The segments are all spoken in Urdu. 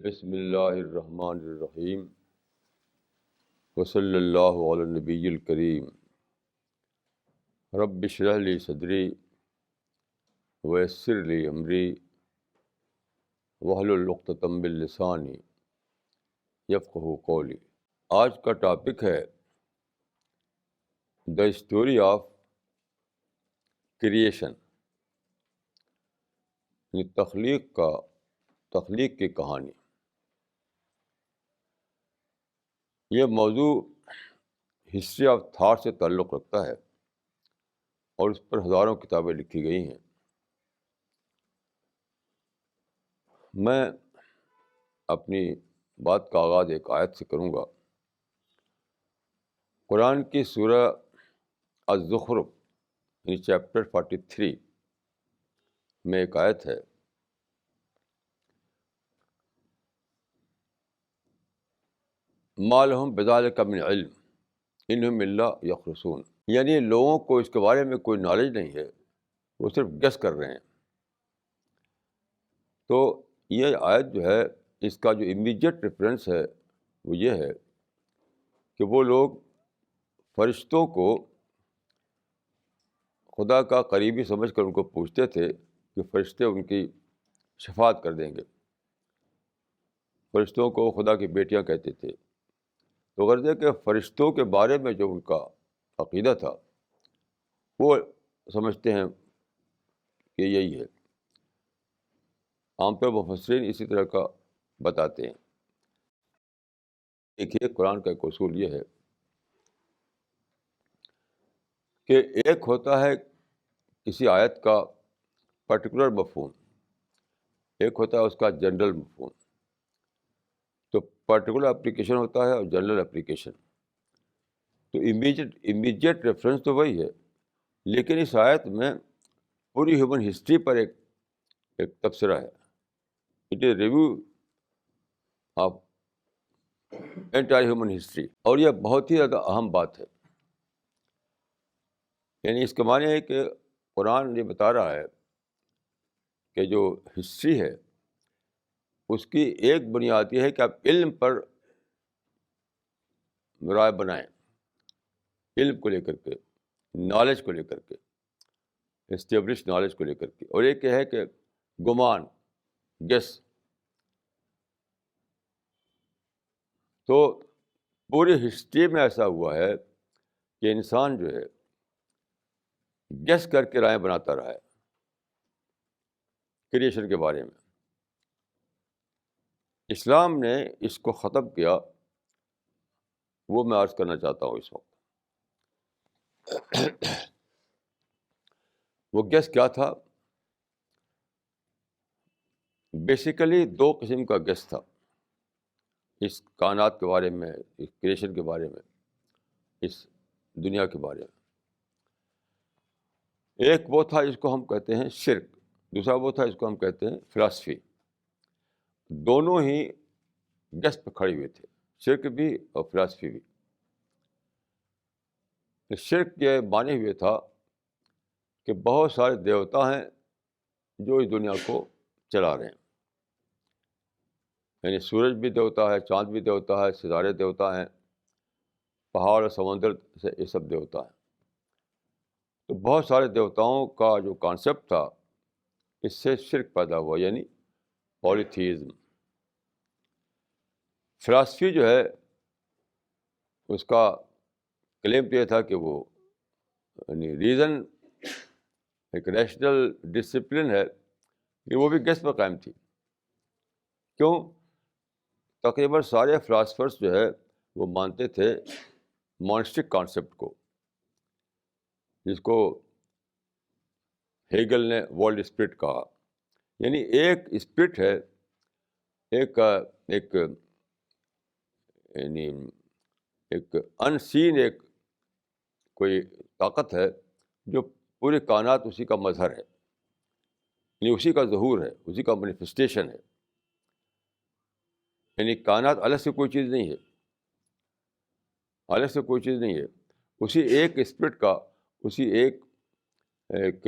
بسم اللہ الرحمن الرحیم وصلی اللہ علی النبی الکریم رب اشرح لی صدری ویسر لی امری واحلل عقدۃ من لسانی یفقہوا قولی۔ آج کا ٹاپک ہے دا اسٹوری آف کریشن، یعنی تخلیق کی کہانی۔ یہ موضوع ہسٹری آف تھاٹ سے تعلق رکھتا ہے اور اس پر ہزاروں کتابیں لکھی گئی ہیں۔ میں اپنی بات کا آغاز ایک آیت سے کروں گا۔ قرآن کی سورہ الزخرف یعنی چیپٹر 43 میں ایک آیت ہے، ما لہم بذالک من علم انہم الا یخرصون، یعنی لوگوں کو اس کے بارے میں کوئی نالج نہیں ہے، وہ صرف گیس کر رہے ہیں۔ تو یہ آیت جو ہے، اس کا جو امیڈیٹ ریفرنس ہے وہ یہ ہے کہ وہ لوگ فرشتوں کو خدا کا قریبی سمجھ کر ان کو پوچھتے تھے کہ فرشتے ان کی شفاعت کر دیں گے۔ فرشتوں کو خدا کی بیٹیاں کہتے تھے۔ تو غرض ہے کہ فرشتوں کے بارے میں جو ان کا عقیدہ تھا وہ سمجھتے ہیں کہ یہی ہے۔ عام طور مفسرین اسی طرح کا بتاتے ہیں۔ دیکھیے، قرآن کا ایک اصول یہ ہے کہ ایک ہوتا ہے کسی آیت کا پرٹیکولر مفہوم، ایک ہوتا ہے اس کا جنرل مفہوم۔ تو پرٹیکولر اپلیکیشن ہوتا ہے اور جنرل اپلیکیشن۔ تو امیڈیٹ ریفرنس تو وہی ہے، لیکن اس آیت میں پوری ہیومن ہسٹری پر ایک تبصرہ ہے۔ It is review of entire human history, اور یہ بہت ہی زیادہ اہم بات ہے۔ یعنی اس کے معنی ہے کہ قرآن یہ بتا رہا ہے کہ جو ہسٹری ہے اس کی ایک بنیاد یہ ہے کہ آپ علم پر رائے بنائیں، علم کو لے کر کے، نالج کو لے کر کے، اسٹیبلش نالج کو لے کر کے۔ اور ایک یہ ہے کہ گمان، گیس۔ تو پوری ہسٹری میں ایسا ہوا ہے کہ انسان جو ہے گیس کر کے رائے بناتا رہا ہے کریشن کے بارے میں۔ اسلام نے اس کو ختم کیا، وہ میں عرض کرنا چاہتا ہوں اس وقت۔ وہ گیس کیا تھا؟ بیسیکلی دو قسم کا گیس تھا اس کائنات کے بارے میں، اس کریشن کے بارے میں، اس دنیا کے بارے میں۔ ایک وہ تھا جس کو ہم کہتے ہیں شرک، دوسرا وہ تھا جس کو ہم کہتے ہیں فلاسفی۔ دونوں ہی گیس پہ کھڑے ہوئے تھے، شرک بھی اور فلاسفی بھی۔ شرک یہ مانے ہوئے تھا کہ بہت سارے دیوتا ہیں جو اس دنیا کو چلا رہے ہیں، یعنی سورج بھی دیوتا ہے، چاند بھی دیوتا ہے، ستارے دیوتا ہیں، پہاڑ اور سمندر سے یہ سب دیوتا ہیں۔ تو بہت سارے دیوتاؤں کا جو کانسیپٹ تھا، اس سے شرک پیدا ہوا، یعنی پولیتھیزم۔ فلاسفی جو ہے اس کا کلیم تو یہ تھا کہ وہ یعنی ریزن، ایک ریشنل ڈسپلن ہے، کہ وہ بھی گیس پر قائم تھی۔ کیوں؟ تقریباً سارے فلاسفرس جو ہے وہ مانتے تھے مونسٹک کانسیپٹ کو، جس کو ہیگل نے ورلڈ اسپرٹ کہا۔ یعنی ایک اسپرٹ ہے، ایک یعنی ایک ان سین، ایک کوئی طاقت ہے جو پوری کائنات اسی کا مظہر ہے، یعنی اسی کا ظہور ہے، اسی کا مینیفیسٹیشن ہے۔ یعنی کائنات الگ سے کوئی چیز نہیں ہے، الگ سے کوئی چیز نہیں ہے، اسی ایک اسپرٹ کا، اسی ایک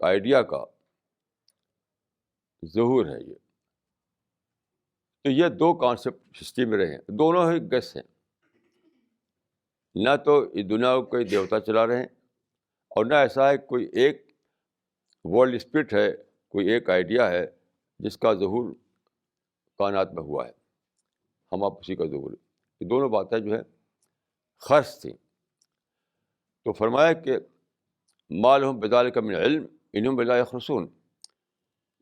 آئیڈیا کا ظہور ہے یہ۔ تو یہ دو کانسیپٹ ہسٹری میں رہے ہیں, دونوں ہی گیس ہیں. نہ تو اس دنیا کو کوئی دیوتا چلا رہے ہیں, اور نہ ایسا ہے کوئی ایک ورلڈ اسپرٹ ہے, کوئی ایک آئیڈیا ہے جس کا ظہور کائنات میں ہوا ہے, ہم آپ اسی کا ظہور ہے. یہ دونوں باتیں جو ہے خرچ تھیں. تو فرمایا کہ ما لہم بذالک من علم انہم بلا یخرصون,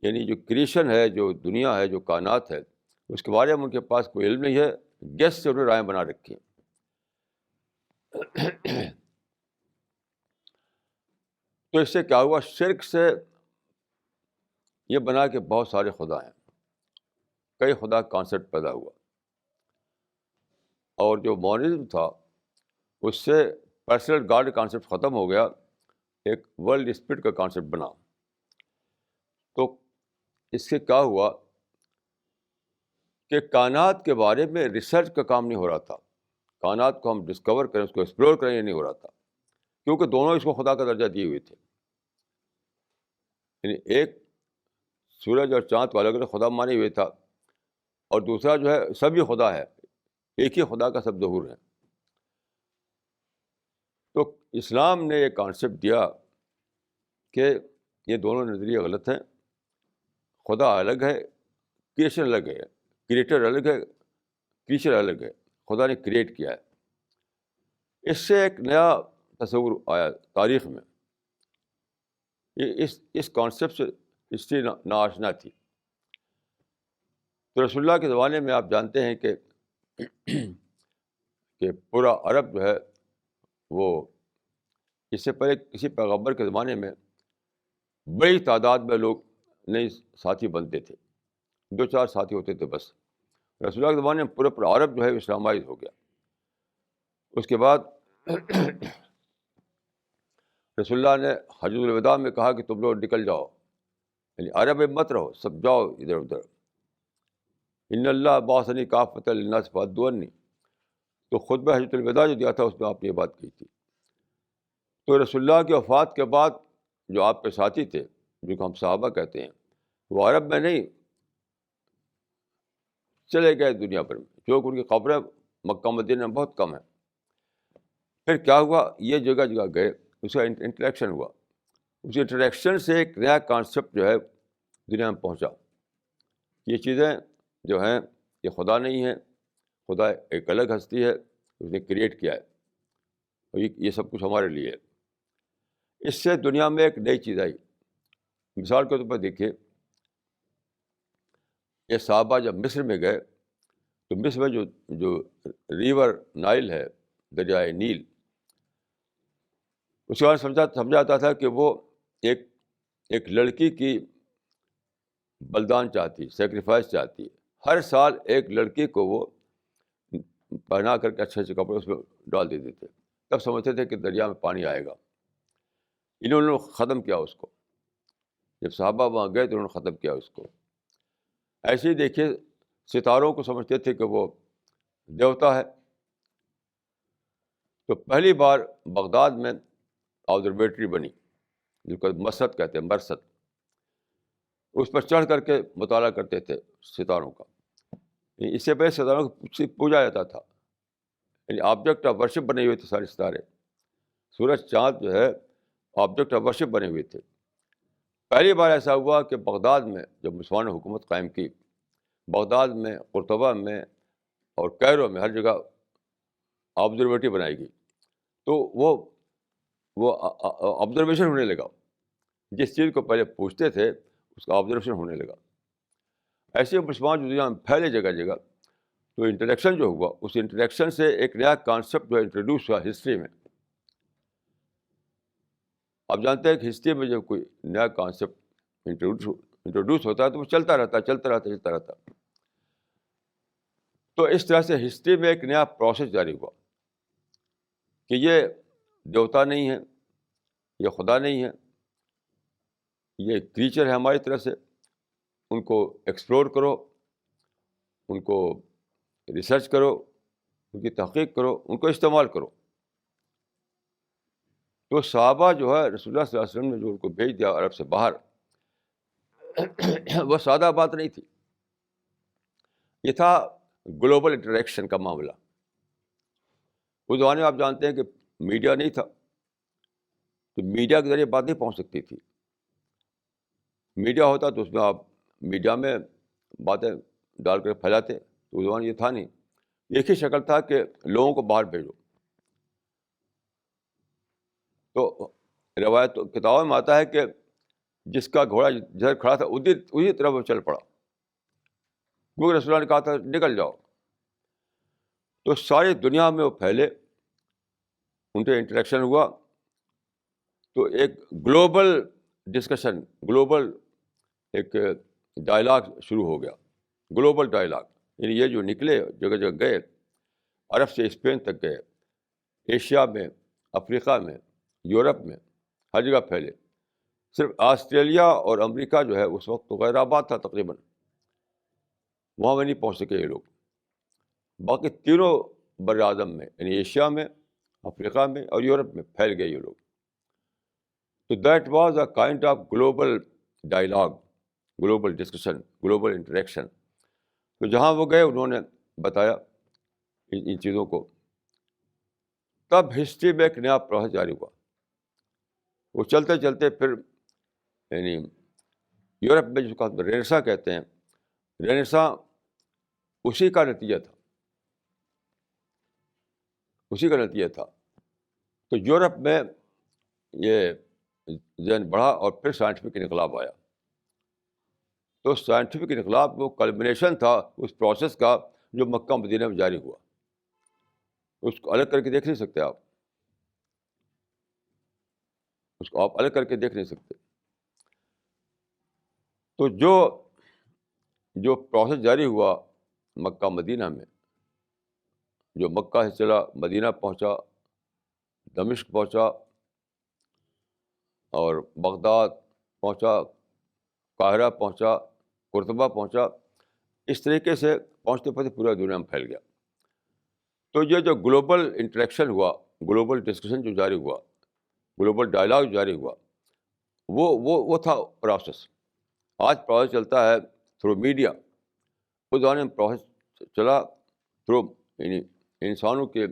یعنی جو کریشن ہے, جو دنیا ہے, جو کائنات ہے, اس کے بارے میں ان کے پاس کوئی علم نہیں ہے, گیس سے انہوں نے رائے بنا رکھی ہیں. تو اس سے کیا ہوا, شرک سے یہ بنا کہ بہت سارے خدا ہیں, کئی خدا کانسیپٹ پیدا ہوا. اور جو مونزم تھا اس سے پرسنل گاڈ کانسیپٹ ختم ہو گیا, ایک ورلڈ اسپرٹ کا کانسیپٹ بنا. تو اس سے کیا ہوا کہ کائنات کے بارے میں ریسرچ کا کام نہیں ہو رہا تھا, کائنات کو ہم ڈسکور کریں, اس کو ایکسپلور کریں, یہ نہیں ہو رہا تھا, کیونکہ دونوں اس کو خدا کا درجہ دیے ہوئے تھے. یعنی ایک سورج اور چاند کو الگ الگ خدا مانے ہوئے تھا, اور دوسرا جو ہے سب ہی خدا ہے, ایک ہی خدا کا سب ظہور ہے. تو اسلام نے یہ کانسیپٹ دیا کہ یہ دونوں نظریے غلط ہیں, خدا الگ ہے, کریشن الگ ہے, کریٹر الگ ہے, کریچر الگ ہے, خدا نے کریٹ کیا ہے. اس سے ایک نیا تصور آیا تاریخ میں. اس کانسیپٹ سے ہسٹری ناآشنا تھی. تو رسول اللہ کے زمانے میں آپ جانتے ہیں کہ پورا عرب جو ہے وہ اس سے پہلے کسی پیغمبر کے زمانے میں بڑی تعداد میں لوگ نئے ساتھی بنتے تھے, 2-4 ساتھی ہوتے تھے بس. رسول اللہ کے زمانے میں پورا عرب جو ہے اسلامائز ہو گیا. اس کے بعد رسول اللہ نے حجۃ الوداع میں کہا کہ تم لوگ نکل جاؤ, یعنی عرب میں مت رہو, سب جاؤ ادھر ادھر. ان اللہ بعثنی کافۃ للناس فاتبعونی, تو خطبہ حجۃ الوداع جو دیا تھا اس میں آپ نے یہ بات کی تھی. تو رسول اللہ کی وفات کے بعد جو آپ کے ساتھی تھے, جو کہ ہم صحابہ کہتے ہیں, وہ عرب میں نہیں, چلے گئے دنیا بھر میں, جو کہ ان کی قبریں مکہ مدینہ میں بہت کم ہیں. پھر کیا ہوا, یہ جگہ جگہ گئے, اس کا انٹریکشن ہوا, اس انٹریکشن سے ایک نیا کانسیپٹ جو ہے دنیا میں پہنچا. یہ چیزیں جو ہیں یہ خدا نہیں ہے, خدا ایک الگ ہستی ہے, اس نے کریٹ کیا ہے, اور یہ سب کچھ ہمارے لیے ہے. اس سے دنیا میں ایک نئی چیز آئی. مثال کے طور پر دیکھیے, یہ صحابہ جب مصر میں گئے تو مصر میں جو ریور نائل ہے, دریائے نیل, اس کے بعد سمجھاتا تھا کہ وہ ایک لڑکی کی بلیدان چاہتی, سیکریفائس چاہتی. ہر سال ایک لڑکی کو وہ پہنا کر کے اچھے اچھے کپڑے اس میں ڈال دیتے تھے. تب سمجھتے تھے کہ دریا میں پانی آئے گا. انہوں نے ختم کیا اس کو, جب صحابہ وہاں گئے تو انہوں نے ختم کیا اس کو. ایسے ہی دیکھیے, ستاروں کو سمجھتے تھے کہ وہ دیوتا ہے. تو پہلی بار بغداد میں آبزرویٹری بنی, جس کو مرصد کہتے ہیں, مرصد. اس پر چڑھ کر کے مطالعہ کرتے تھے ستاروں کا. اس سے پہلے ستاروں کو پوجا جاتا تھا, یعنی آبجیکٹ آف ورشپ بنے ہوئے تھے سارے ستارے. سورج چاند جو ہے آبجیکٹ آف ورشپ بنے ہوئے تھے. پہلی بار ایسا ہوا کہ بغداد میں جب مسلمانوں نے حکومت قائم کی, بغداد میں, قرطبہ میں اور کیرو میں ہر جگہ آبزرویٹری بنائی گئی. تو وہ آبزرویشن ہونے لگا. جس چیز کو پہلے پوچھتے تھے اس کا آبزرویشن ہونے لگا. ایسے مسلمان جو دنیا میں پھیلے جگہ جگہ. تو انٹریکشن جو ہوا, اس انٹریکشن سے ایک نیا کانسیپٹ جو انٹروڈیوس ہوا ہسٹری میں. آپ جانتے ہیں کہ ہسٹری میں جب کوئی نیا کانسیپٹ انٹروڈیوس ہوتا ہے تو وہ چلتا رہتا. تو اس طرح سے ہسٹری میں ایک نیا پروسیس جاری ہوا کہ یہ دیوتا نہیں ہے, یہ خدا نہیں ہے, یہ کریچر ہے ہماری طرح سے. ان کو ایکسپلور کرو, ان کو ریسرچ کرو, ان کی تحقیق کرو, ان کو استعمال کرو. تو صحابہ جو ہے رسول اللہ صلی اللہ علیہ وسلم نے جو ان کو بھیج دیا عرب سے باہر, وہ سادہ بات نہیں تھی. یہ تھا گلوبل انٹریکشن کا معاملہ. اس زمانے میں آپ جانتے ہیں کہ میڈیا نہیں تھا، تو میڈیا کے ذریعے بات نہیں پہنچ سکتی تھی. میڈیا ہوتا تو اس میں آپ میڈیا میں باتیں ڈال کر پھیلاتے، تو اس زمانے یہ تھا نہیں. ایک ہی شکل تھا کہ لوگوں کو باہر بھیجو. تو روایت کتابوں میں آتا ہے کہ جس کا گھوڑا جدھر کھڑا تھا اسی طرف وہ چل پڑا، کیونکہ رسول اللہ نے کہا تھا نکل جاؤ. تو ساری دنیا میں وہ پھیلے، ان سے انٹریکشن ہوا، تو ایک گلوبل ڈسکشن، گلوبل ایک ڈائلاگ شروع ہو گیا. گلوبل ڈائلاگ یعنی یہ جو نکلے جگہ جگہ گئے، عرب سے اسپین تک گئے، ایشیا میں، افریقہ میں، یورپ میں، ہر جگہ پھیلے. صرف آسٹریلیا اور امریکہ جو ہے اس وقت تو غیر آباد تھا تقریباً، وہاں میں نہیں پہنچ سکے یہ لوگ. باقی تینوں بر اعظم میں یعنی ایشیا میں، افریقہ میں اور یورپ میں پھیل گئے یہ لوگ. تو that was a kind of global dialogue, global discussion, global interaction. تو جہاں وہ گئے انہوں نے بتایا ان چیزوں کو. تب ہسٹری میں ایک نیا پروسیس جاری ہوا. وہ چلتے چلتے پھر یعنی یورپ میں جس کو رینیساں کہتے ہیں، رینیساں اسی کا نتیجہ تھا، اسی کا نتیجہ تھا. تو یورپ میں یہ ذہن بڑھا اور پھر سائنٹیفک انقلاب آیا. تو سائنٹیفک انقلاب وہ کلمنیشن تھا اس پروسیس کا جو مکہ مدینہ میں جاری ہوا. اس کو الگ کر کے دیکھ نہیں سکتے آپ، اس کو آپ الگ کر کے دیکھ نہیں سکتے. تو جو پروسیس جاری ہوا مکہ مدینہ میں، جو مکہ سے چلا مدینہ پہنچا، دمشق پہنچا اور بغداد پہنچا، قاہرہ پہنچا، قرطبہ پہنچا، اس طریقے سے پہنچتے پہنچتے پورا دنیا میں پھیل گیا. تو یہ جو گلوبل انٹریکشن ہوا، گلوبل ڈسکشن جو جاری ہوا، گلوبل ڈائلاگ جاری ہوا، وہ تھا پروسیس. آج پروسیس چلتا ہے تھرو میڈیا. اس زمانے میں پروسیس چلا تھرو یعنی انسانوں کے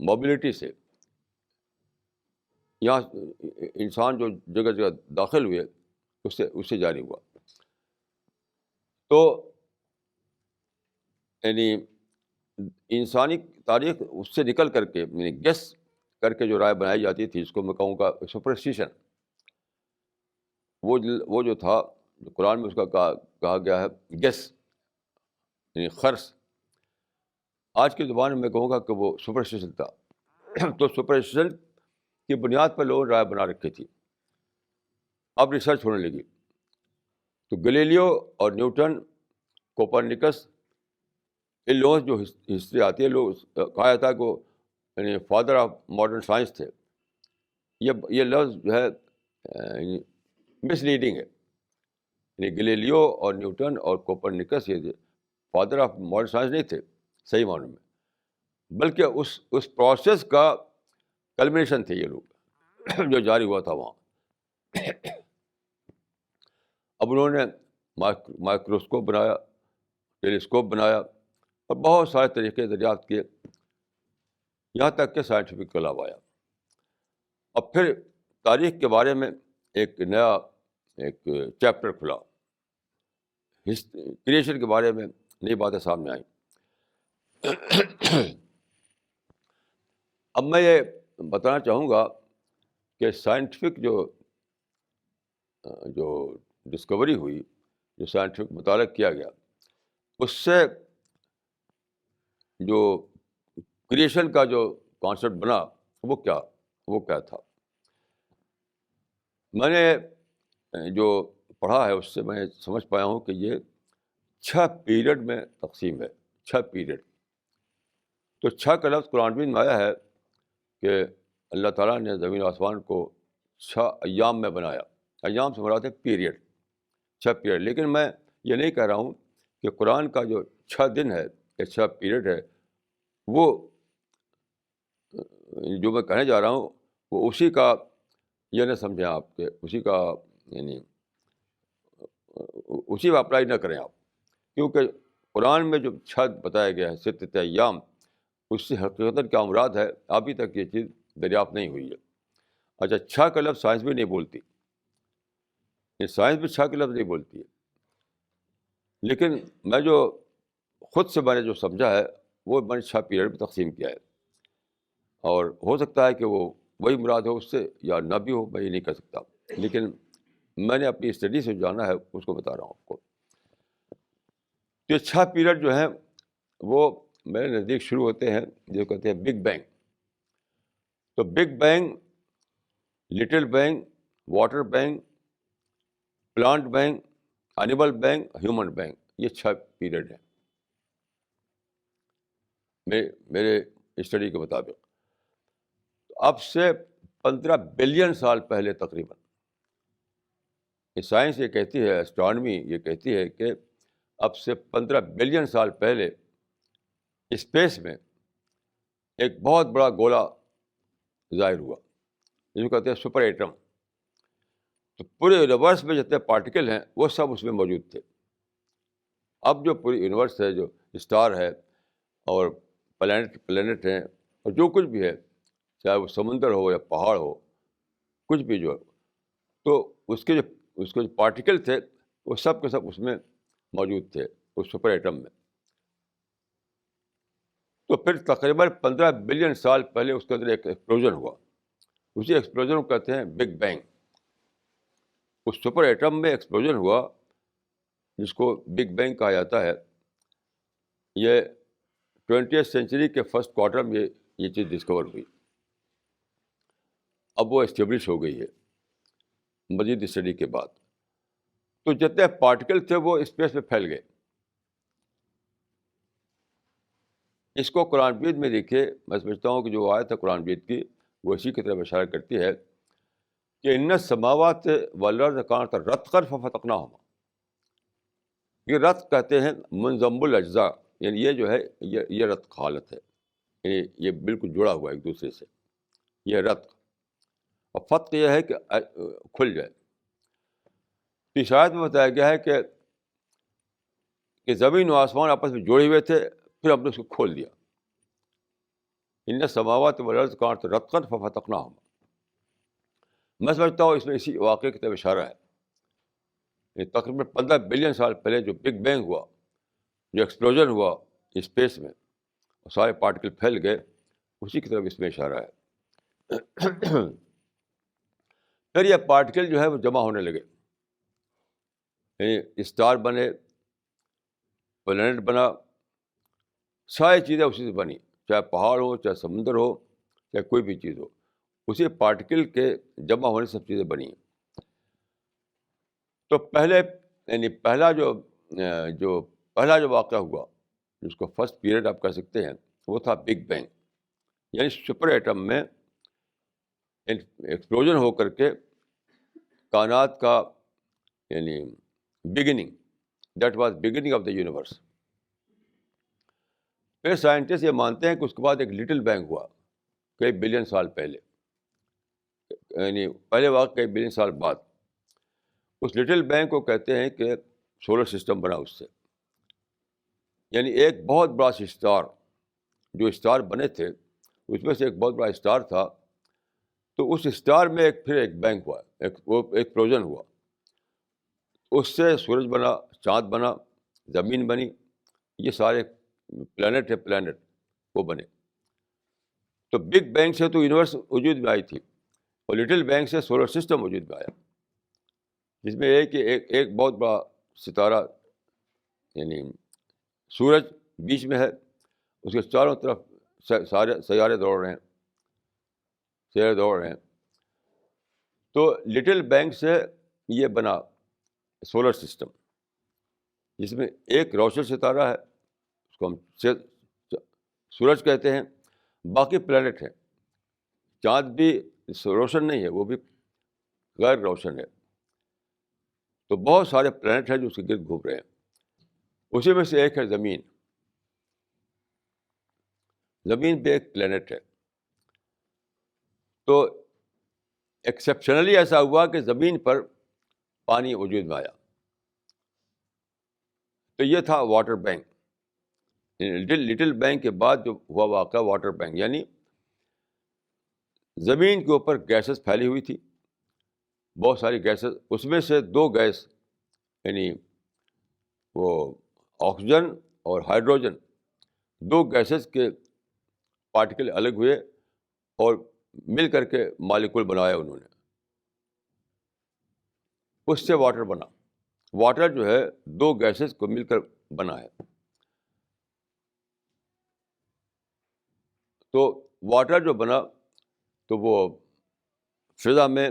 موبلٹی سے. یہاں انسان جو جگہ جگہ داخل ہوئے اس سے جاری ہوا. تو یعنی انسانی تاریخ اس سے نکل کر کے یعنی گیس کر کے جو رائے بنائی جاتی تھی، اس کو میں کہوں گا سپرسٹیشن. وہ جو تھا جو قرآن میں اس کا کہا گیا ہے گیس یعنی خرس. آج کے زبان میں کہوں گا کہ وہ سپرسٹیشن تھا. تو سپرسٹیشن کی بنیاد پر لوگوں نے رائے بنا رکھی تھی. اب ریسرچ ہونے لگی. تو گلیلیو اور نیوٹن، کوپرنیکس، ان لوگوں جو ہسٹری آتی ہے، لوگ کہا جاتا ہے کہ وہ یعنی فادر آف ماڈرن سائنس تھے. یہ لفظ جو ہے مس لیڈنگ ہے. یعنی گلیلیو اور نیوٹن اور کوپرنیکس یہ فادر آف ماڈرن سائنس نہیں تھے صحیح معنوں میں، بلکہ اس پروسیس کا کلمنیشن تھے یہ لوگ جو جاری ہوا تھا وہاں. اب انہوں نے مائکروسکوپ بنایا، ٹیلیسکوپ بنایا اور بہت سارے طریقے دریافت کیے، یہاں تک کہ سائنٹیفک انقلاب آیا. اب پھر تاریخ کے بارے میں ایک نیا ایک چیپٹر کھلا، کریشن کے بارے میں نئی باتیں سامنے آئیں. اب میں یہ بتانا چاہوں گا کہ سائنٹیفک جو ڈسکوری ہوئی، جو سائنٹیفک مطالعہ کیا گیا، اس سے جو کریشن کا جو کانسیپٹ بنا وہ کیا تھا. میں نے جو پڑھا ہے اس سے میں سمجھ پایا ہوں کہ یہ 6 پیریڈ میں تقسیم ہے. 6 پیریڈ. تو 6 کا لفظ قرآن میں آیا ہے کہ اللہ تعالیٰ نے زمین و آسمان کو 6 ایام میں بنایا. ایام سے مراد ہے پیریڈ، 6 پیریڈ. لیکن میں یہ نہیں کہہ رہا ہوں کہ قرآن کا جو 6 دن ہے یا 6 پیریڈ ہے، وہ جو میں کہنے جا رہا ہوں وہ اسی کا یہ نہ سمجھیں آپ کہ اسی کا یعنی اسی پہ اپلائی نہ کریں آپ. کیونکہ قرآن میں جو 6 بتایا گیا ہے 6 ایام، اس سے حقیقتاً کیا مراد ہے ابھی تک یہ چیز دریافت نہیں ہوئی ہے۔ اچھا 6 کا لفظ سائنس بھی نہیں بولتی، یہ سائنس بھی 6 کا لفظ نہیں بولتی ہے، لیکن میں جو خود سے میں نے جو سمجھا ہے وہ میں نے 6 پیریڈ میں تقسیم کیا ہے، اور ہو سکتا ہے کہ وہ وہی مراد ہو اس سے یا نہ بھی ہو، میں یہ نہیں کہہ سکتا، لیکن میں نے اپنی اسٹڈی سے جانا ہے اس کو بتا رہا ہوں آپ کو۔ یہ 6 پیریڈ جو ہیں وہ میرے نزدیک شروع ہوتے ہیں جو کہتے ہیں بگ بینگ۔ تو big bang, little bang, water bang, plant bang, animal bang, human bang, یہ 6 پیریڈ ہیں میرے اسٹڈی کے مطابق۔ اب سے 15 بلین سال پہلے تقریباً، یہ سائنس یہ کہتی ہے، اسٹرانومی یہ کہتی ہے کہ اب سے 15 بلین سال پہلے اسپیس میں ایک بہت بڑا گولا ظاہر ہوا جس کو کہتے ہیں سپر ایٹم۔ تو پورے یونیورس میں جتنے پارٹیکل ہیں وہ سب اس میں موجود تھے۔ اب جو پوری یونیورس ہے، جو اسٹار ہے اور پلینٹ ہیں اور جو کچھ بھی ہے، چاہے وہ سمندر ہو یا پہاڑ ہو، کچھ بھی جو، تو اس کے جو پارٹیکل تھے وہ سب کے سب اس میں موجود تھے اس سپر ایٹم میں۔ تو پھر تقریباً 15 بلین سال پہلے اس کے اندر ایک ایکسپلوژن ہوا، اسی ایکسپلوژن کو کہتے ہیں بگ بینگ۔ اس سپر ایٹم میں ایکسپلوژن ہوا جس کو بگ بینگ کہا جاتا ہے۔ یہ 20th سینچری کے فرسٹ کوارٹر میں یہ چیز ڈسکور ہوئی، اب وہ اسٹیبلش ہو گئی ہے مزید اسٹڈی کے بعد۔ تو جتنے پارٹیکل تھے وہ اسپیس میں پھیل گئے۔ اس کو قرآن مجید میں دیکھیے، میں سمجھتا ہوں کہ جو آیت ہے قرآن مجید کی وہ اسی کی طرف اشارہ کرتی ہے کہ ان السماوات والارض کانتا رتقا ففتقناہما۔ یہ رتق کہتے ہیں منضم الاجزاء، یعنی یہ جو ہے یہ رتق حالت ہے، یعنی یہ بالکل جڑا ہوا ہے ایک دوسرے سے، یہ رتق۔ اور فتق یہ ہے کہ کھل جائے۔ تو اس آیت میں بتایا گیا ہے کہ زمین و آسمان آپس میں جڑے ہوئے تھے، پھر ہم نے اس کو کھول دیا۔ ان السماوات والارض کانتا رتقا ففتقناہما۔ میں سمجھتا ہوں اس میں اسی واقعے کی طرف اشارہ ہے۔ تقریباً 15 بلین سال پہلے جو بگ بینگ ہوا، جو ایکسپلوژن ہوا اسپیس میں، سارے پارٹیکل پھیل گئے، اسی کی طرف اس میں اشارہ ہے۔ پھر یہ پارٹیکل جو ہے وہ جمع ہونے لگے، یعنی اسٹار بنے، پلینٹ بنا، ساری چیزیں اسی سے بنی، چاہے پہاڑ ہو، چاہے سمندر ہو، چاہے کوئی بھی چیز ہو، اسی پارٹیکل کے جمع ہونے سے سب چیزیں بنی ہیں۔ تو پہلا جو واقعہ ہوا جس کو فرسٹ پیریڈ آپ کہہ سکتے ہیں وہ تھا بگ بینگ، یعنی سپر ایٹم میں ایکسپلوژن ہو کر کے کائنات کا یعنی beginning, that was beginning of the universe. پھر سائنٹسٹ یہ مانتے ہیں کہ اس کے بعد ایک لٹل بینگ ہوا کئی بلین سال پہلے، یعنی پہلے واقع کئی بلین سال بعد۔ اس لٹل بینگ کو کہتے ہیں کہ سولر سسٹم بنا اس سے، یعنی ایک بہت بڑا اسٹار، جو اسٹار بنے تھے اس میں سے ایک بہت بڑا اسٹار تھا، تو اس اسٹار میں پھر ایک بینگ ہوا، ایک ایکسپلوژن ہوا، اس سے سورج بنا، چاند بنا، زمین بنی، یہ سارے پلانٹ وہ بنے۔ تو بگ بینگ سے تو یونیورس وجود میں آئی تھی، اور لٹل بینگ سے سولر سسٹم وجود میں آیا، جس میں ایک بہت بڑا ستارہ یعنی سورج بیچ میں ہے، اس کے چاروں طرف سارے سیارے دوڑ رہے ہیں۔ تو لٹل بینگ سے یہ بنا سولر سسٹم، جس میں ایک روشن ستارہ ہے، اس کو ہم سورج کہتے ہیں، باقی پلینٹ ہیں، چاند بھی روشن نہیں ہے، وہ بھی غیر روشن ہے۔ تو بہت سارے پلینٹ ہیں جو اس کے گرد گھوم رہے ہیں، اسی میں سے ایک ہے زمین بھی ایک پلینٹ ہے۔ تو ایکسیپشنلی ایسا ہوا کہ زمین پر پانی وجود میں آیا، تو یہ تھا واٹر بینک۔ لٹل بینگ کے بعد جو ہوا واقعہ واٹر بینک، یعنی زمین کے اوپر گیسز پھیلی ہوئی تھی، بہت ساری گیسز، اس میں سے دو گیس یعنی وہ آکسیجن اور ہائیڈروجن، دو گیسز کے پارٹیکل الگ ہوئے اور مل کر کے مالیکول بنایا انہوں نے، اس سے واٹر بنا۔ واٹر جو ہے دو گیسز کو مل کر بنا ہے۔ تو واٹر جو بنا تو وہ فضا میں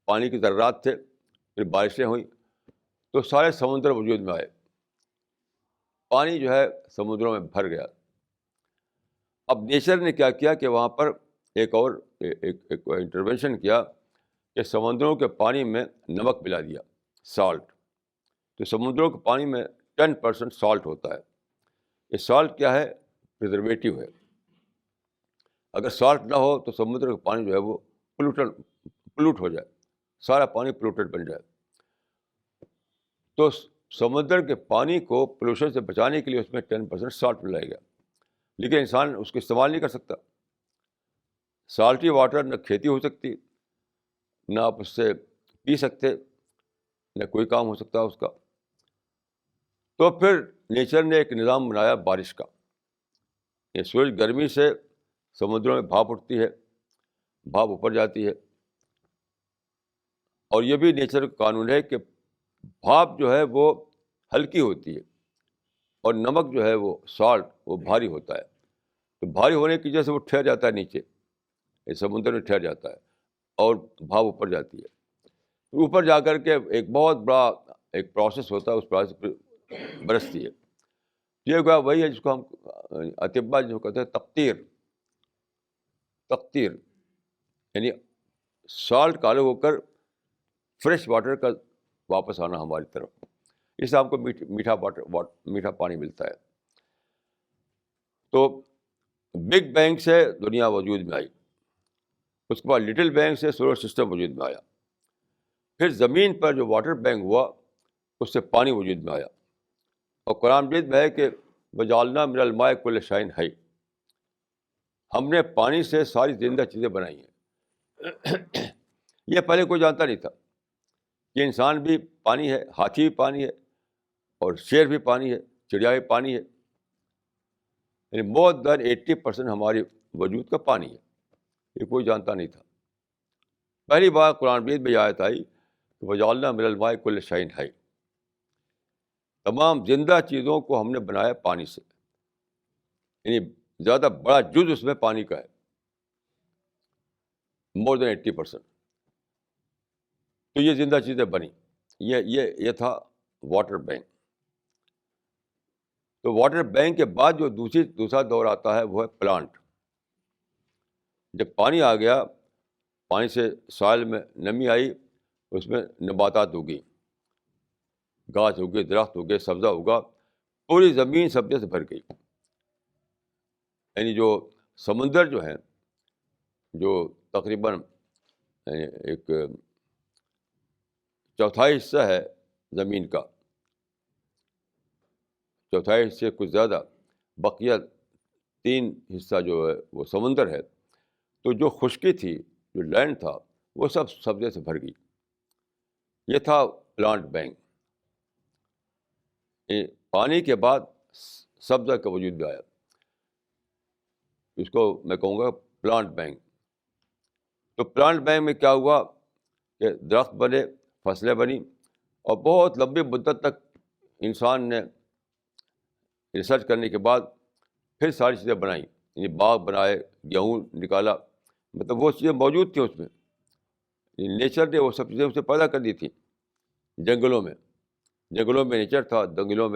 پانی کے ذرات تھے، پھر بارشیں ہوئیں تو سارے سمندر وجود میں آئے، پانی جو ہے سمندروں میں بھر گیا۔ اب نیچر نے کیا کیا کہ وہاں پر ایک اور ایک انٹروینشن کیا کہ سمندروں کے پانی میں نمک ملا دیا، سالٹ۔ تو سمندروں کے پانی میں 10% سالٹ ہوتا ہے۔ یہ سالٹ کیا ہے؟ پریزرویٹو ہے۔ اگر سالٹ نہ ہو تو سمندر کا پانی جو ہے وہ پلوٹ ہو جائے، سارا پانی پلوٹڈ بن جائے۔ تو سمندر کے پانی کو پولوشن سے بچانے کے لیے اس میں 10% سالٹ ملایا گیا، لیکن انسان اس کو استعمال نہیں کر سکتا۔ سالٹی واٹر نہ کھیتی ہو سکتی، نہ آپ اس سے پی سکتے، نہ کوئی کام ہو سکتا اس کا۔ تو پھر نیچر نے ایک نظام بنایا بارش کا۔ یہ سورج گرمی سے سمندروں میں بھاپ اٹھتی ہے، بھاپ اوپر جاتی ہے، اور یہ بھی نیچر کا قانون ہے کہ بھاپ جو ہے وہ ہلکی ہوتی ہے اور نمک جو ہے وہ سالٹ وہ بھاری ہوتا ہے۔ تو بھاری ہونے کی وجہ سے وہ ٹھہر جاتا ہے نیچے، یہ سمندر میں ٹھہر جاتا ہے اور بھاپ اوپر جاتی ہے۔ اوپر جا کر کے ایک بہت بڑا ایک پروسیس ہوتا ہے، اس پروسیس پہ برستی ہے۔ یہ ہوا وہی ہے جس کو ہم اطباء جو کہتے ہیں تقطیر، یعنی سالٹ کا الگ ہو کر فریش واٹر کا واپس آنا ہماری طرف، اس سے ہم کو میٹھا پانی ملتا ہے۔ تو بگ بینگ سے دنیا وجود میں آئی، اس کے بعد لٹل بینگ سے سولر سسٹم وجود میں آیا، پھر زمین پر جو واٹر بینک ہوا اس سے پانی وجود میں آیا۔ اور قرآن مجید میں ہے کہ وجعلنا من الماء کل شیء حی، ہم نے پانی سے ساری زندہ چیزیں بنائی ہیں۔ یہ پہلے کوئی جانتا نہیں تھا کہ انسان بھی پانی ہے، ہاتھی بھی پانی ہے، اور شیر بھی پانی ہے، چڑیا بھی پانی ہے، یعنی مور دین 80% ہماری وجود کا پانی ہے۔ یہ کوئی جانتا نہیں تھا۔ پہلی بار قرآن مجید میں یہ آیت آئی کہ وجعلنا من الماء کل شیء حی، تمام زندہ چیزوں کو ہم نے بنایا پانی سے، یعنی زیادہ بڑا جز اس میں پانی کا ہے، مور دین 80%۔ تو یہ زندہ چیزیں بنی، یہ تھا واٹر بینک۔ تو واٹر بینک کے بعد جو دوسرا دور آتا ہے وہ ہے پلانٹ۔ جب پانی آ گیا، پانی سے سائل میں نمی آئی، اس میں نباتات اگی، گھاس اگے، درخت اگے، سبزہ اگا، پوری زمین سبزے سے بھر گئی۔ یعنی جو سمندر جو ہیں، جو تقریباً ایک چوتھائی حصہ ہے زمین کا، چوتھائی حصے کچھ زیادہ، بقیہ 3 حصہ جو ہے وہ سمندر ہے۔ تو جو خشکی تھی، جو لینڈ تھا، وہ سب سبزے سے بھر گئی۔ یہ تھا پلانٹ بینک۔ پانی کے بعد سبزہ کا وجود میں آیا، اس کو میں کہوں گا پلانٹ بینک۔ تو پلانٹ بینک میں کیا ہوا کہ درخت بنے، فصلیں بنی، اور بہت لمبی مدت تک انسان نے ریسرچ کرنے کے بعد پھر ساری چیزیں بنائیں، یعنی باغ بنائے، گیہوں نکالا، مطلب وہ چیزیں موجود تھیں اس میں، نیچر نے وہ سب چیزیں اسے پیدا کر دی تھیں۔ جنگلوں میں نیچر تھا، جنگلوں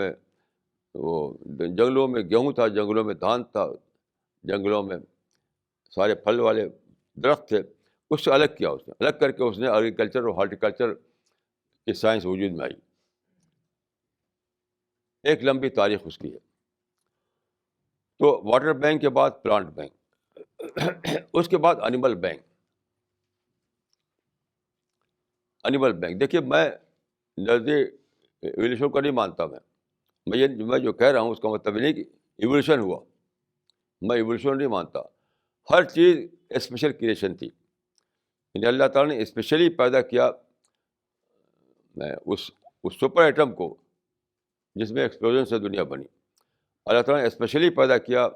میں گیہوں تھا، جنگلوں میں دھان تھا، جنگلوں میں سارے پھل والے درخت تھے۔ اس سے الگ کیا، اس نے الگ کر کے اس نے ایگریکلچر اور ہارٹیکلچر کی سائنس وجود میں آئی۔ ایک لمبی تاریخ اس کی ہے۔ تو واٹر بینک کے بعد پلانٹ بینک، اس کے بعد اینیمل بینک۔ دیکھیے، میں نظریہ ایولیوشن کو نہیں مانتا، میں جو کہہ رہا ہوں اس کا مطلب نہیں کہ ایولیوشن ہوا. میں ایولیوشن نہیں مانتا. ہر چیز اسپیشل کریشن تھی. یعنی اللہ تعالیٰ نے اسپیشلی پیدا کیا اس سپر ایٹم کو جس میں ایکسپلوژن سے دنیا بنی. اللہ تعالیٰ نے اسپیشلی پیدا کیا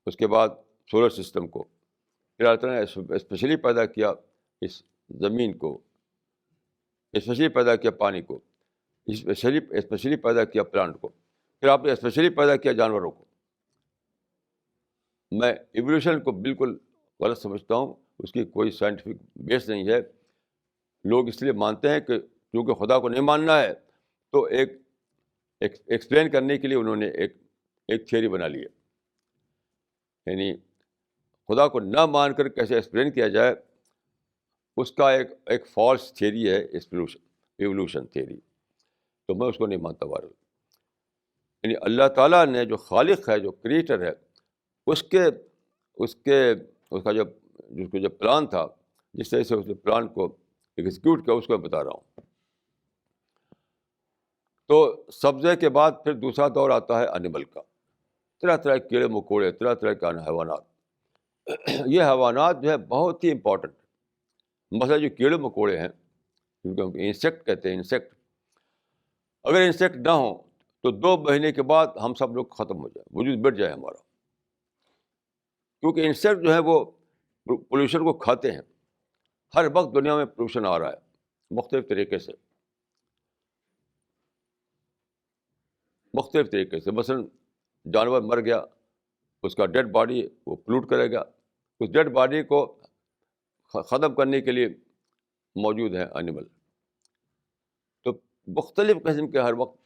اس کے بعد سولر سسٹم کو. پھر اللہ تعالیٰ نے اسپیشلی پیدا کیا اس زمین کو, اسپیشلی پیدا کیا پانی کو, اسپیشلی پیدا کیا پلانٹ کو. پھر آپ نے اسپیشلی پیدا کیا جانوروں کو. میں ایولیوشن کو بالکل غلط سمجھتا ہوں. اس کی کوئی سائنٹیفک بیس نہیں ہے. لوگ اس لیے مانتے ہیں کہ کیونکہ خدا کو نہیں ماننا ہے تو ایک ایکسپلین کرنے کے لیے انہوں نے ایک تھیوری بنا لی ہے. یعنی خدا کو نہ مان کر کیسے ایکسپلین کیا جائے اس کا ایک فالس تھیوری ہے ایولیوشن تھیوری. تو میں اس کو نہیں مانتا. بہرحال یعنی اللہ تعالیٰ نے جو خالق ہے, جو کریٹر ہے, اس کا جو پلان تھا, جس طرح سے اس نے پلان کو ایگزیکیوٹ کیا, اس کو میں بتا رہا ہوں. تو سبزے کے بعد پھر دوسرا دور آتا ہے انیمل کا. طرح طرح کے کیڑے مکوڑے, طرح طرح کے حیوانات. یہ حیوانات جو ہے بہت ہی امپورٹنٹ. مثلا جو کیڑے مکوڑے ہیں جن کو ہم انسیکٹ کہتے ہیں, انسیکٹ, اگر انسیکٹ نہ ہوں تو 2 مہینے کے بعد ہم سب لوگ ختم ہو جائیں, وجود مٹ جائے ہمارا. کیونکہ انسیکٹ جو ہے وہ پولوشن کو کھاتے ہیں. ہر وقت دنیا میں پولوشن آ رہا ہے مختلف طریقے سے. مثلاً جانور مر گیا, اس کا ڈیڈ باڈی وہ پلوٹ کرے گا. اس ڈیڈ باڈی کو ختم کرنے کے لیے موجود ہیں اینیمل. تو مختلف قسم کے ہر وقت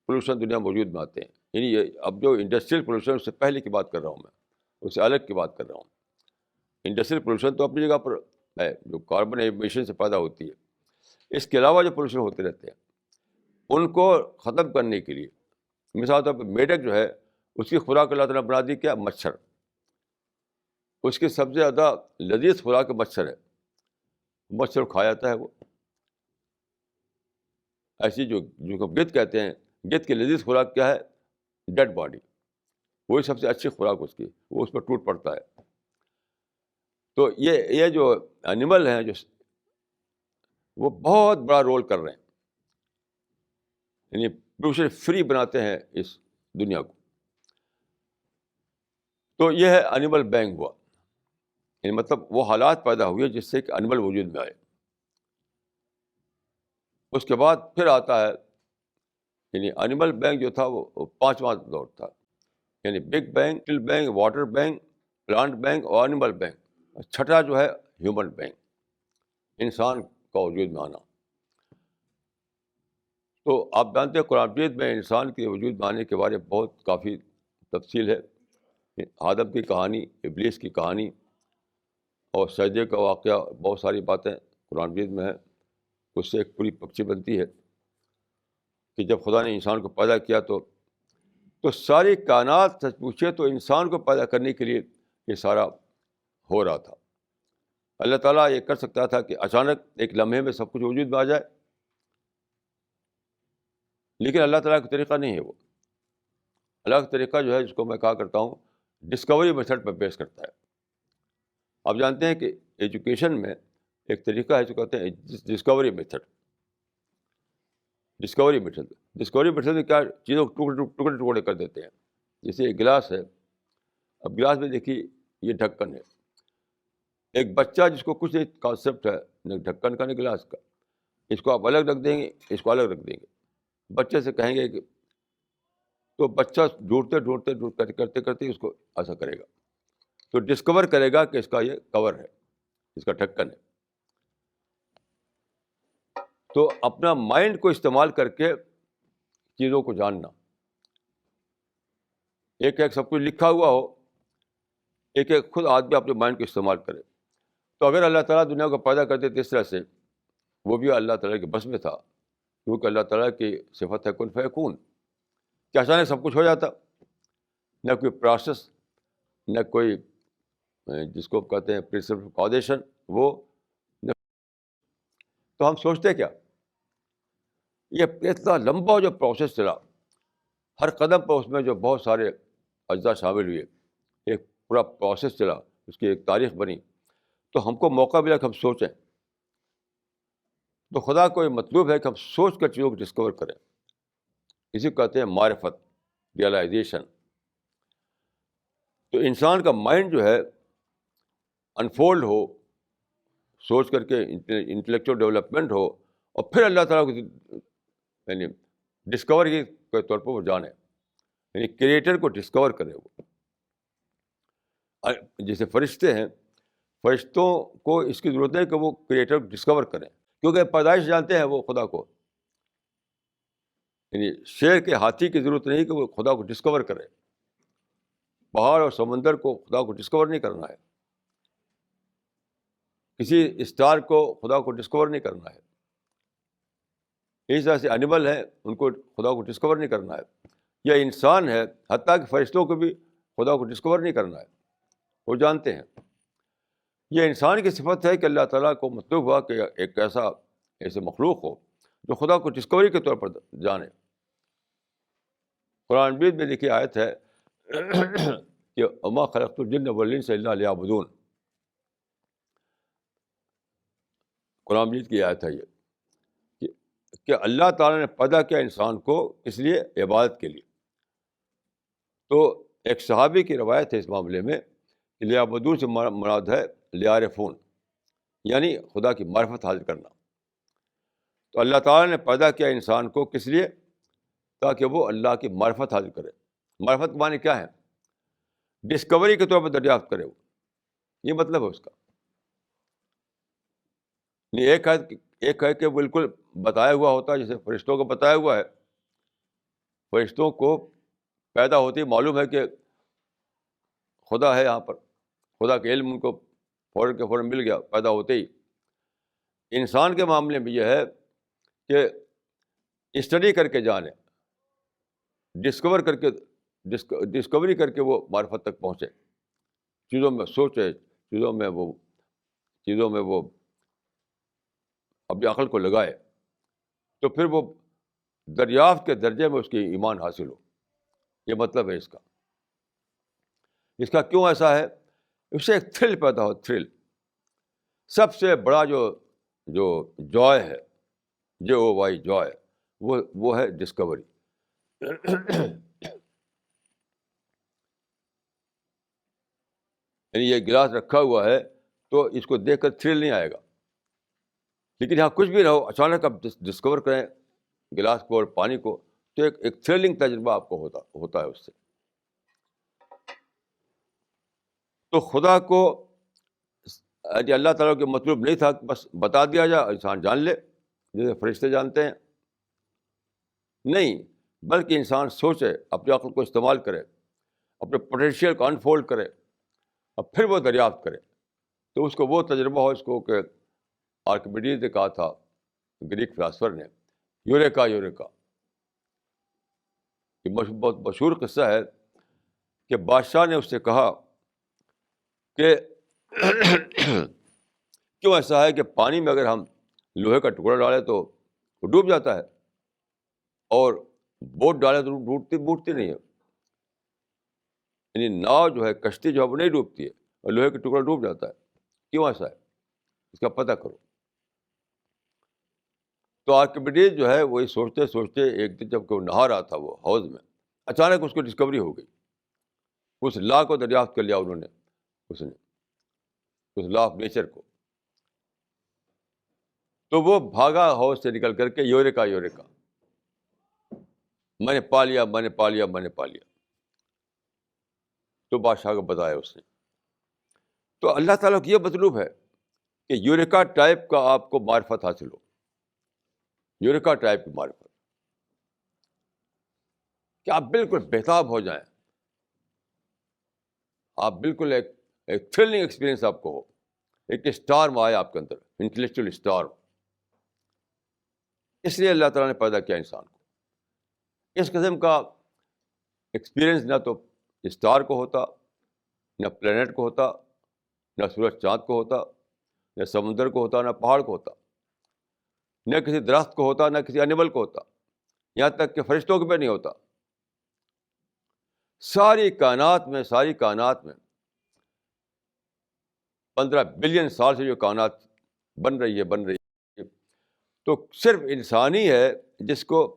پولوشن دنیا موجود میں آتے ہیں. یعنی یہ اب جو انڈسٹریل پولوشن اس سے پہلے کی بات کر رہا ہوں میں, اس سے الگ کی بات کر رہا ہوں. انڈسٹریل پولوشن تو اپنی جگہ پر ہے, جو کاربن ایمیشن سے پیدا ہوتی ہے. اس کے علاوہ جو پولوشن ہوتے رہتے ہیں ان کو ختم کرنے کے لیے, مثال طور پہ میڈک جو ہے اس کی خوراک اللہ تعالیٰ نے بنا دی کیا, مچھر. اس کی سب سے زیادہ لذیذ خوراک مچھر ہے. مچھر کھایا جاتا ہے وہ. ایسی جو گدھ کہتے ہیں, گدھ کی لذیذ خوراک کیا ہے, ڈیڈ باڈی. وہی سب سے اچھی خوراک اس کی, وہ اس پر ٹوٹ پڑتا ہے. تو یہ جو اینیمل ہیں جو وہ بہت بڑا رول کر رہے ہیں. یعنی پولوشن فری بناتے ہیں اس دنیا کو. تو یہ ہے اینیمل بینگ ہوا. یعنی مطلب وہ حالات پیدا ہوئے جس سے کہ اینیمل وجود میں آئے. اس کے بعد پھر آتا ہے, یعنی اینیمل بینگ جو تھا وہ 5واں دور تھا. یعنی big bang, little bang, water bang, plant bang اور اینیمل بینگ. 6واں جو ہے ہیومن بینگ, انسان کا وجود میں آنا. تو آپ جانتے ہیں قرآن مجید میں انسان کے وجود میں آنے کے بارے میں بہت کافی تفصیل ہے. آدم کی کہانی, ابلیس کی کہانی اور سجدے کا واقعہ, بہت ساری باتیں قرآن مجید میں ہیں. اس سے ایک پوری پکچر بنتی ہے کہ جب خدا نے انسان کو پیدا کیا تو ساری کائنات سچ پوچھے تو انسان کو پیدا کرنے کے لیے یہ سارا ہو رہا تھا. اللہ تعالیٰ یہ کر سکتا تھا کہ اچانک ایک لمحے میں سب کچھ وجود میں آ جائے, لیکن اللہ تعالیٰ کا طریقہ نہیں ہے وہ. اللہ کا طریقہ جو ہے, جس کو میں کہا کرتا ہوں, ڈسکوری میتھڈ پہ بیس کرتا ہے. آپ جانتے ہیں کہ ایجوکیشن میں ایک طریقہ ہے جو کہتے ہیں ڈسکوری میتھڈ. ڈسکوری میتھڈ میں کیا, چیزوں کو ٹکڑے ٹکڑے کر دیتے ہیں. جیسے ایک گلاس ہے, اب گلاس میں دیکھیے یہ ڈھکن ہے. ایک بچہ جس کو کچھ نہیں کانسیپٹ ہے, نہ ڈھکن کا نہ گلاس کا, اس کو آپ الگ رکھ دیں گے, اس کو الگ رکھ دیں گے. بچے سے کہیں گے کہ, تو بچہ ڈھونڈتے کرتے کرتے اس کو ایسا کرے گا, تو ڈسکور کرے گا کہ اس کا یہ کور ہے, اس کا ڈھکن ہے. تو اپنا مائنڈ کو استعمال کر کے چیزوں کو جاننا. ایک سب کچھ لکھا ہوا ہو, ایک خود آدمی اپنے مائنڈ کو استعمال کرے. تو اگر اللہ تعالیٰ دنیا کو پیدا کرتے تھے اس طرح سے, وہ بھی اللہ تعالیٰ کے بس میں تھا, کیونکہ اللہ تعالیٰ کی صفت ہے کن فیکون. کیا اچانک سب کچھ ہو جاتا, نہ کوئی پروسیس, نہ کوئی جس کو کہتے ہیں پرنسپل کازیشن, وہ تو ہم سوچتے کیا, یہ اتنا لمبا جو پروسیس چلا, ہر قدم پر اس میں جو بہت سارے اجزاء شامل ہوئے، ایک پورا پروسیس چلا، اس کی ایک تاریخ بنی، تو ہم کو موقع ملا کہ ہم سوچیں. تو خدا کو یہ مطلوب ہے کہ ہم سوچ کر چیزوں کو ڈسکور کریں. اسی کو کہتے ہیں معرفت، ریئلائزیشن. تو انسان کا مائنڈ جو ہے انفولڈ ہو، سوچ کر کے انٹلیکچوئل ڈیولپمنٹ ہو، اور پھر اللہ تعالیٰ کو یعنی ڈسکور کے طور پر وہ جانے، یعنی کریٹر کو ڈسکور کرے. وہ جیسے فرشتے ہیں، فرشتوں کو اس کی ضرورت ہے کہ وہ کریٹر کو ڈسکور کریں، کیونکہ پیدائش جانتے ہیں وہ خدا کو. یعنی شیر کے ہاتھی کی ضرورت نہیں کہ وہ خدا کو ڈسکور کرے، پہاڑ اور سمندر کو خدا کو ڈسکور نہیں کرنا ہے، کسی اسٹار کو خدا کو ڈسکور نہیں کرنا ہے. اس طرح سے اینیمل ہیں، ان کو خدا کو ڈسکور نہیں کرنا ہے. یا انسان ہے، حتیٰ کہ فرشتوں کو بھی خدا کو ڈسکور نہیں کرنا ہے، وہ جانتے ہیں. یہ انسان کی صفت ہے کہ اللہ تعالیٰ کو مطلوب ہوا کہ ایک ایسے مخلوق ہو جو خدا کو ڈسکوری کے طور پر جانے. قرآن مجید میں لکھی آیت ہے کہ اما خلقت الجن والانس الا لیعبدون. قرآن مجید کی آیت ہے یہ کہ اللہ تعالیٰ نے پیدا کیا انسان کو اس لیے عبادت کے لیے. تو ایک صحابی کی روایت ہے اس معاملے میں کہ لیعبدون سے مراد ہے لیعرفون، یعنی خدا کی معرفت حاصل کرنا. تو اللہ تعالیٰ نے پیدا کیا انسان کو کس لیے؟ تاکہ وہ اللہ کی معرفت حاصل کرے. معرفت کے معنی کیا ہے؟ ڈسکوری کے طور پر دریافت کرے. وہ یہ مطلب ہے اس کا. ایک ہے کہ بالکل بتایا ہوا ہوتا ہے، جیسے فرشتوں کو بتایا ہوا ہے. فرشتوں کو پیدا ہوتی معلوم ہے کہ خدا ہے یہاں پر، خدا کے علم ان کو فوراً کے فوراً مل گیا پیدا ہوتے ہی. انسان کے معاملے میں یہ ہے کہ اسٹڈی کر کے جانے، ڈسکوری کر کے وہ معرفت تک پہنچے، چیزوں میں سوچے، چیزوں میں وہ اپنی عقل کو لگائے، تو پھر وہ دریافت کے درجے میں اس کی ایمان حاصل ہو. یہ مطلب ہے اس کا. اس کا کیوں ایسا ہے؟ اس سے ایک تھرل پیدا ہو. تھرل سب سے بڑا جو جوائے ہے، JOY جوائے، وہ ہے ڈسکوری. یعنی یہ گلاس رکھا ہوا ہے تو اس کو دیکھ کر تھرل نہیں آئے گا، لیکن یہاں کچھ بھی نہ ہو، اچانک آپ ڈسکور کریں گلاس کو اور پانی کو، تو ایک تھرلنگ تجربہ آپ کو ہوتا ہے اس سے. تو خدا کو اللہ تعالیٰ کے مطلوب نہیں تھا کہ بس بتا دیا جائے انسان جان لے جیسے فرشتے جانتے ہیں. نہیں، بلکہ انسان سوچے، اپنی عقل کو استعمال کرے، اپنے پوٹینشیل کو انفولڈ کرے، اور پھر وہ دریافت کرے. تو اس کو وہ تجربہ ہو، اس کو کہ آرکیمیڈیز نے کہا تھا، گریک فلاسفر نے، یوریکا. یہ بہت مشہور قصہ ہے کہ بادشاہ نے اس سے کہا کہ کیوں ایسا ہے کہ پانی میں اگر ہم لوہے کا ٹکڑا ڈالیں تو وہ ڈوب جاتا ہے، اور بوٹ ڈالیں تو ڈوبتی نہیں ہے. یعنی ناؤ جو ہے، کشتی جو ہے وہ نہیں ڈوبتی ہے، اور لوہے کا ٹکڑا ڈوب جاتا ہے. کیوں ایسا ہے؟ اس کا پتہ کرو. تو آرکیمیڈیز جو ہے وہی سوچتے سوچتے ایک دن جب کہ وہ نہا رہا تھا وہ حوض میں، اچانک اس کو ڈسکوری ہو گئی. اس لا کو دریافت کر لیا انہوں نے، اس لا آف نیچر کو. تو وہ بھاگا حوض سے نکل کر کے، یوریکا، میں نے پا لیا. تو بادشاہ کو بتایا اس نے. تو اللہ تعالیٰ کو یہ مطلوب ہے کہ یوریکا ٹائپ کا آپ کو معرفت حاصل ہو. یوریکا ٹائپ کی معرفت کہ آپ بالکل بہتاب ہو جائیں، آپ بالکل ایک تھرلنگ ایکسپیرئنس آپ کو ہو، ایک اسٹارم آئے آپ کے اندر، انٹلیکچوئل اسٹارم. اس لیے اللہ تعالیٰ نے پیدا کیا انسان کو. اس قسم کا ایکسپیرئنس نہ تو اسٹار کو ہوتا، نہ پلینٹ کو ہوتا، نہ سورج چاند کو ہوتا، نہ سمندر کو ہوتا، نہ پہاڑ کو ہوتا، نہ کسی درخت کو ہوتا، نہ کسی اینیمل کو ہوتا، یہاں تک کہ فرشتوں کو بھی نہیں ہوتا. ساری کائنات میں 15 بلین سال سے جو کائنات بن رہی ہے تو صرف انسان ہی ہے جس کو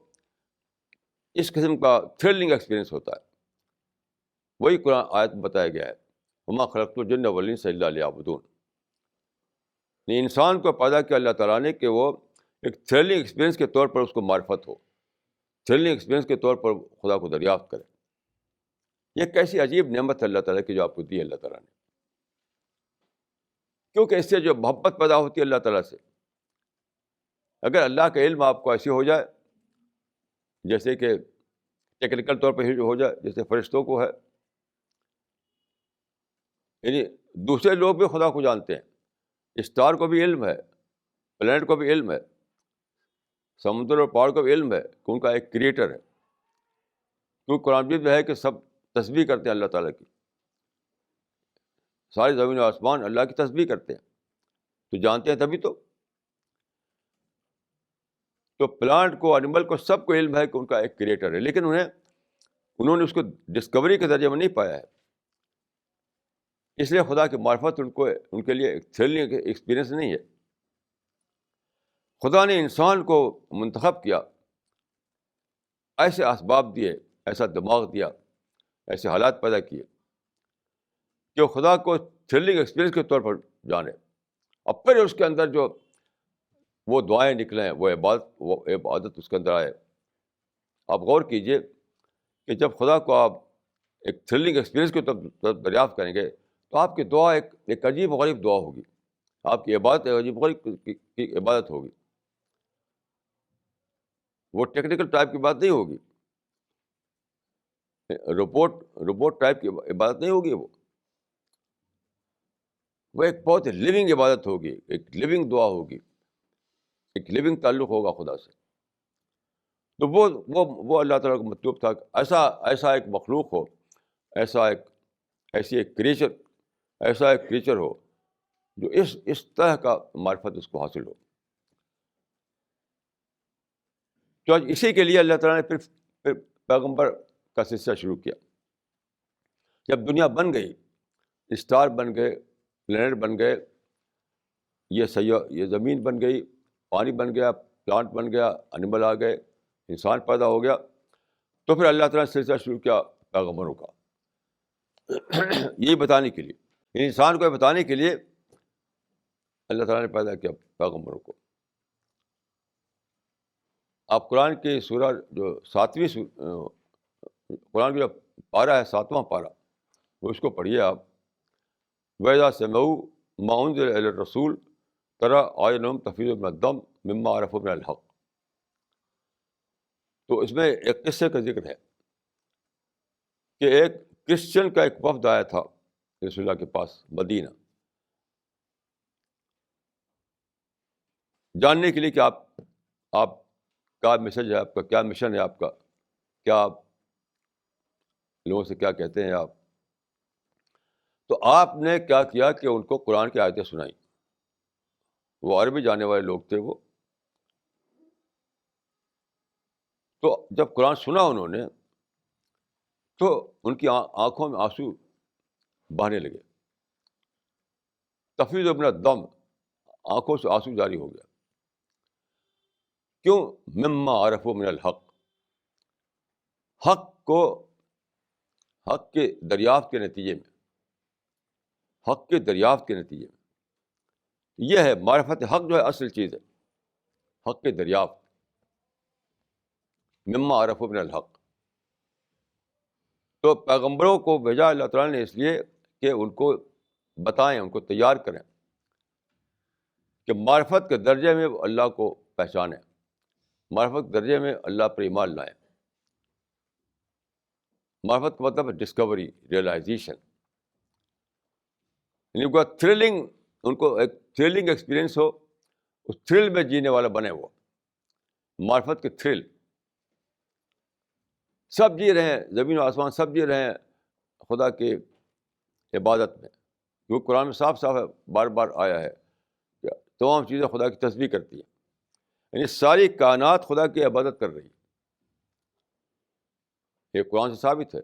اس قسم کا تھرلنگ ایکسپیرئنس ہوتا ہے. وہی قرآن آیت میں بتایا گیا ہے, وما خلقت الجن والانس الا لیعبدون. انسان کو پیدا کیا اللہ تعالیٰ نے کہ وہ ایک تھرلنگ ایکسپیرئنس کے طور پر اس کو معرفت ہو, تھرلنگ ایکسپیرئنس کے طور پر خدا کو دریافت کرے. یہ کیسی عجیب نعمت ہے اللہ تعالیٰ کی جو آپ کو دی ہے اللہ تعالیٰ نے, کیونکہ اس سے جو محبت پیدا ہوتی ہے اللہ تعالیٰ سے. اگر اللہ کا علم آپ کو ایسے ہو جائے جیسے کہ ٹیکنیکل طور پہ ہو جائے جیسے فرشتوں کو ہے, یعنی دوسرے لوگ بھی خدا کو جانتے ہیں, اسٹار کو بھی علم ہے, پلانٹ کو بھی علم ہے, سمندر اور پہاڑ کو بھی علم ہے کہ ان کا ایک کریٹر ہے. کیونکہ قرآن مجید میں ہے کہ سب تسبیح کرتے ہیں اللہ تعالیٰ کی, ساری زمین و آسمان اللہ کی تسبیح کرتے ہیں, تو جانتے ہیں تبھی تو پلانٹ کو, اینیمل کو, سب کو علم ہے کہ ان کا ایک کریٹر ہے, لیکن انہوں نے اس کو ڈسکوری کے درجے میں نہیں پایا ہے. اس لیے خدا کی معرفت ان کے لیے ایک تھرلنگ ایکسپیرئنس نہیں ہے. خدا نے انسان کو منتخب کیا, ایسے اسباب دیے, ایسا دماغ دیا, ایسے حالات پیدا کیے کہ خدا کو تھرلنگ ایکسپیرئنس کے طور پر جانے, اب پھر اس کے اندر جو وہ دعائیں نکلیں, وہ عبادت اس کے اندر آئے. آپ غور کیجئے کہ جب خدا کو آپ ایک تھرلنگ ایکسپیرئنس کے طور دریافت کریں گے تو آپ کی دعا ایک عجیب و غریب دعا ہوگی, آپ کی عبادت ایک عجیب و غریب کی عبادت ہوگی. وہ ٹیکنیکل ٹائپ کی بات نہیں ہوگی, روبوٹ ٹائپ کی عبادت نہیں ہوگی, وہ ایک بہت لیونگ عبادت ہوگی, ایک لیونگ دعا ہوگی, ایک لیونگ تعلق ہوگا خدا سے. تو وہ اللہ تعالیٰ کو مطلوب تھا کہ ایسا ایک مخلوق ہو, ایسی ایک کریچر ہو جو اس طرح کا معرفت اس کو حاصل ہو. تو آج اسی کے لیے اللہ تعالیٰ نے پھر پیغمبر کا سلسلہ شروع کیا. جب دنیا بن گئی, اسٹار بن گئے, پلانٹ بن گئے, یہ زمین بن گئی, پانی بن گیا, پلانٹ بن گیا, اینیمل آ گئے, انسان پیدا ہو گیا, تو پھر اللہ تعالیٰ نے سلسلہ شروع کیا پیغمبروں کا. یہی بتانے کے لیے, انسان کو بتانے کے لیے اللہ تعالیٰ نے پیدا کیا پیغمبروں کو. آپ قرآن کی سورہ جو 7ویں قرآن کی جو پارہ ہے 7واں پارہ, وہ اس کو پڑھیے آپ. وَإِذَا سَمِعُوا مَا أُنزِلَ إِلَى الرَّسُولِ تَرَىٰ أَعْيُنَهُمْ تَفِيضُ مِنَ الدَّمْعِ مِمَّا عَرَفُوا مِنَ الْحَقِّ. تو اس میں ایک قصے کا ذکر ہے کہ ایک کرسچن کا ایک وفد آیا تھا رسول اللہ کے پاس مدینہ, جاننے کے لیے کہ آپ کا میسج ہے, آپ کا کیا مشن ہے, آپ کا کیا, آپ لوگوں سے کیا کہتے ہیں آپ. تو آپ نے کیا کیا کہ ان کو قرآن کی آیتیں سنائیں. وہ عربی جاننے والے لوگ تھے وہ. تو جب قرآن سنا انہوں نے تو ان کی آنکھوں میں آنسو بہنے لگے. تفیض من الدم, آنکھوں سے آنسو جاری ہو گیا. کیوں؟ مما عرفوا من الحق, حق کے دریافت کے نتیجے میں, یہ ہے معرفت حق جو ہے اصل چیز ہے, حق کے دریافت. مما عرفوا من الحق. تو پیغمبروں کو بھیجا اللہ تعالیٰ نے اس لیے کہ ان کو بتائیں, ان کو تیار کریں کہ معرفت کے درجے میں وہ اللہ کو پہچانیں, معرفت کے درجے میں اللہ پر ایمان لائیں. معرفت کا مطلب ہے ڈسکوری, ریئلائزیشن. یعنی کوئی تھرلنگ, ان کو ایک تھرلنگ ایکسپیرئنس ہو, اس تھرل میں جینے والا بنے. وہ معرفت کے تھرل, سب جی رہے ہیں, زمین و آسمان سب جی رہے ہیں خدا کی عبادت میں. کیونکہ قرآن میں صاف ہے, بار بار آیا ہے کہ تمام چیزیں خدا کی تسبیح کرتی ہیں. یعنی ساری کائنات خدا کی عبادت کر رہی ہے. یہ قرآن سے ثابت ہے.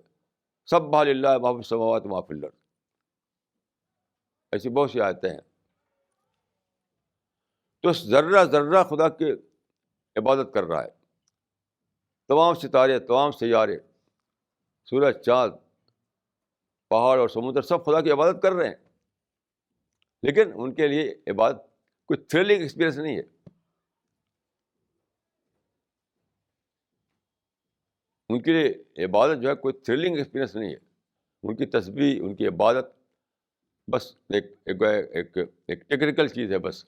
سبح للہ ما فی السماوات ما فی الارض، ایسی بہت سی آیتیں ہیں. تو ذرہ ذرہ خدا کی عبادت کر رہا ہے. تمام ستارے، تمام سیارے، سورج، چاند، پہاڑ اور سمندر سب خدا کی عبادت کر رہے ہیں، لیکن ان کے لیے عبادت کوئی تھرلنگ ایکسپیرئنس نہیں ہے. ان کے لیے عبادت جو ہے کوئی تھرلنگ ایکسپیرئنس نہیں ہے. ان کی تسبیح، ان کی عبادت بس ایک ٹیکنیکل چیز ہے بس.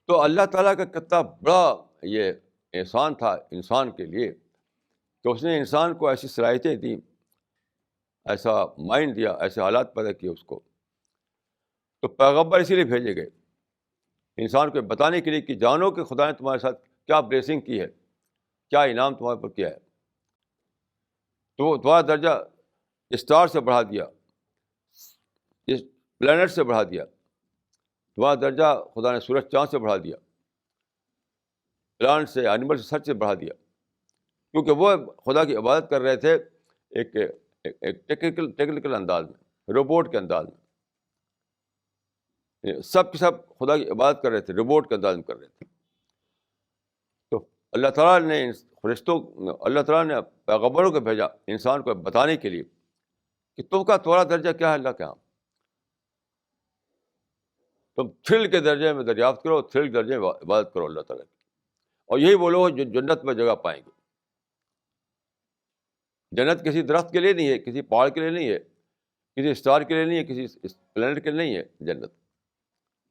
تو اللہ تعالیٰ کا کتنا بڑا یہ احسان تھا انسان کے لیے کہ اس نے انسان کو ایسی صلاحیتیں دیں، ایسا مائنڈ دیا، ایسے حالات پیدا کیے اس کو. تو پیغمبر اسی لیے بھیجے گئے انسان کو بتانے کے لیے کہ جانو کہ خدا نے تمہارے ساتھ کیا بلیسنگ کی ہے، کیا انعام تمہارے پر کیا ہے. تو وہ تمہارا درجہ اسٹار سے بڑھا دیا، اس پلانٹ سے بڑھا دیا. تمہارا درجہ خدا نے سورج چاند سے بڑھا دیا، پلانٹ سے، اینیمل سے، سچ سے بڑھا دیا، کیونکہ وہ خدا کی عبادت کر رہے تھے ایک ٹیکنیکل انداز میں، روبوٹ کے انداز میں. سب کے سب خدا کی عبادت کر رہے تھے، روبوٹ کے انداز میں کر رہے تھے. تو اللہ تعالیٰ نے اللہ تعالیٰ نے پیغمبروں کو بھیجا انسان کو بتانے کے لیے کہ تمہارا درجہ کیا ہے اللہ کے یہاں. تم تھرل کے درجے میں دریافت کرو، تھرل کے درجے میں عبادت کرو اللہ تعالیٰ کی. اور یہی وہ لوگ جو جنت میں جگہ پائیں گے. جنت کسی درخت کے لیے نہیں ہے، کسی پہاڑ کے لیے نہیں ہے، کسی اسٹار کے لیے نہیں ہے، کسی پلانٹ کے لیے نہیں ہے. جنت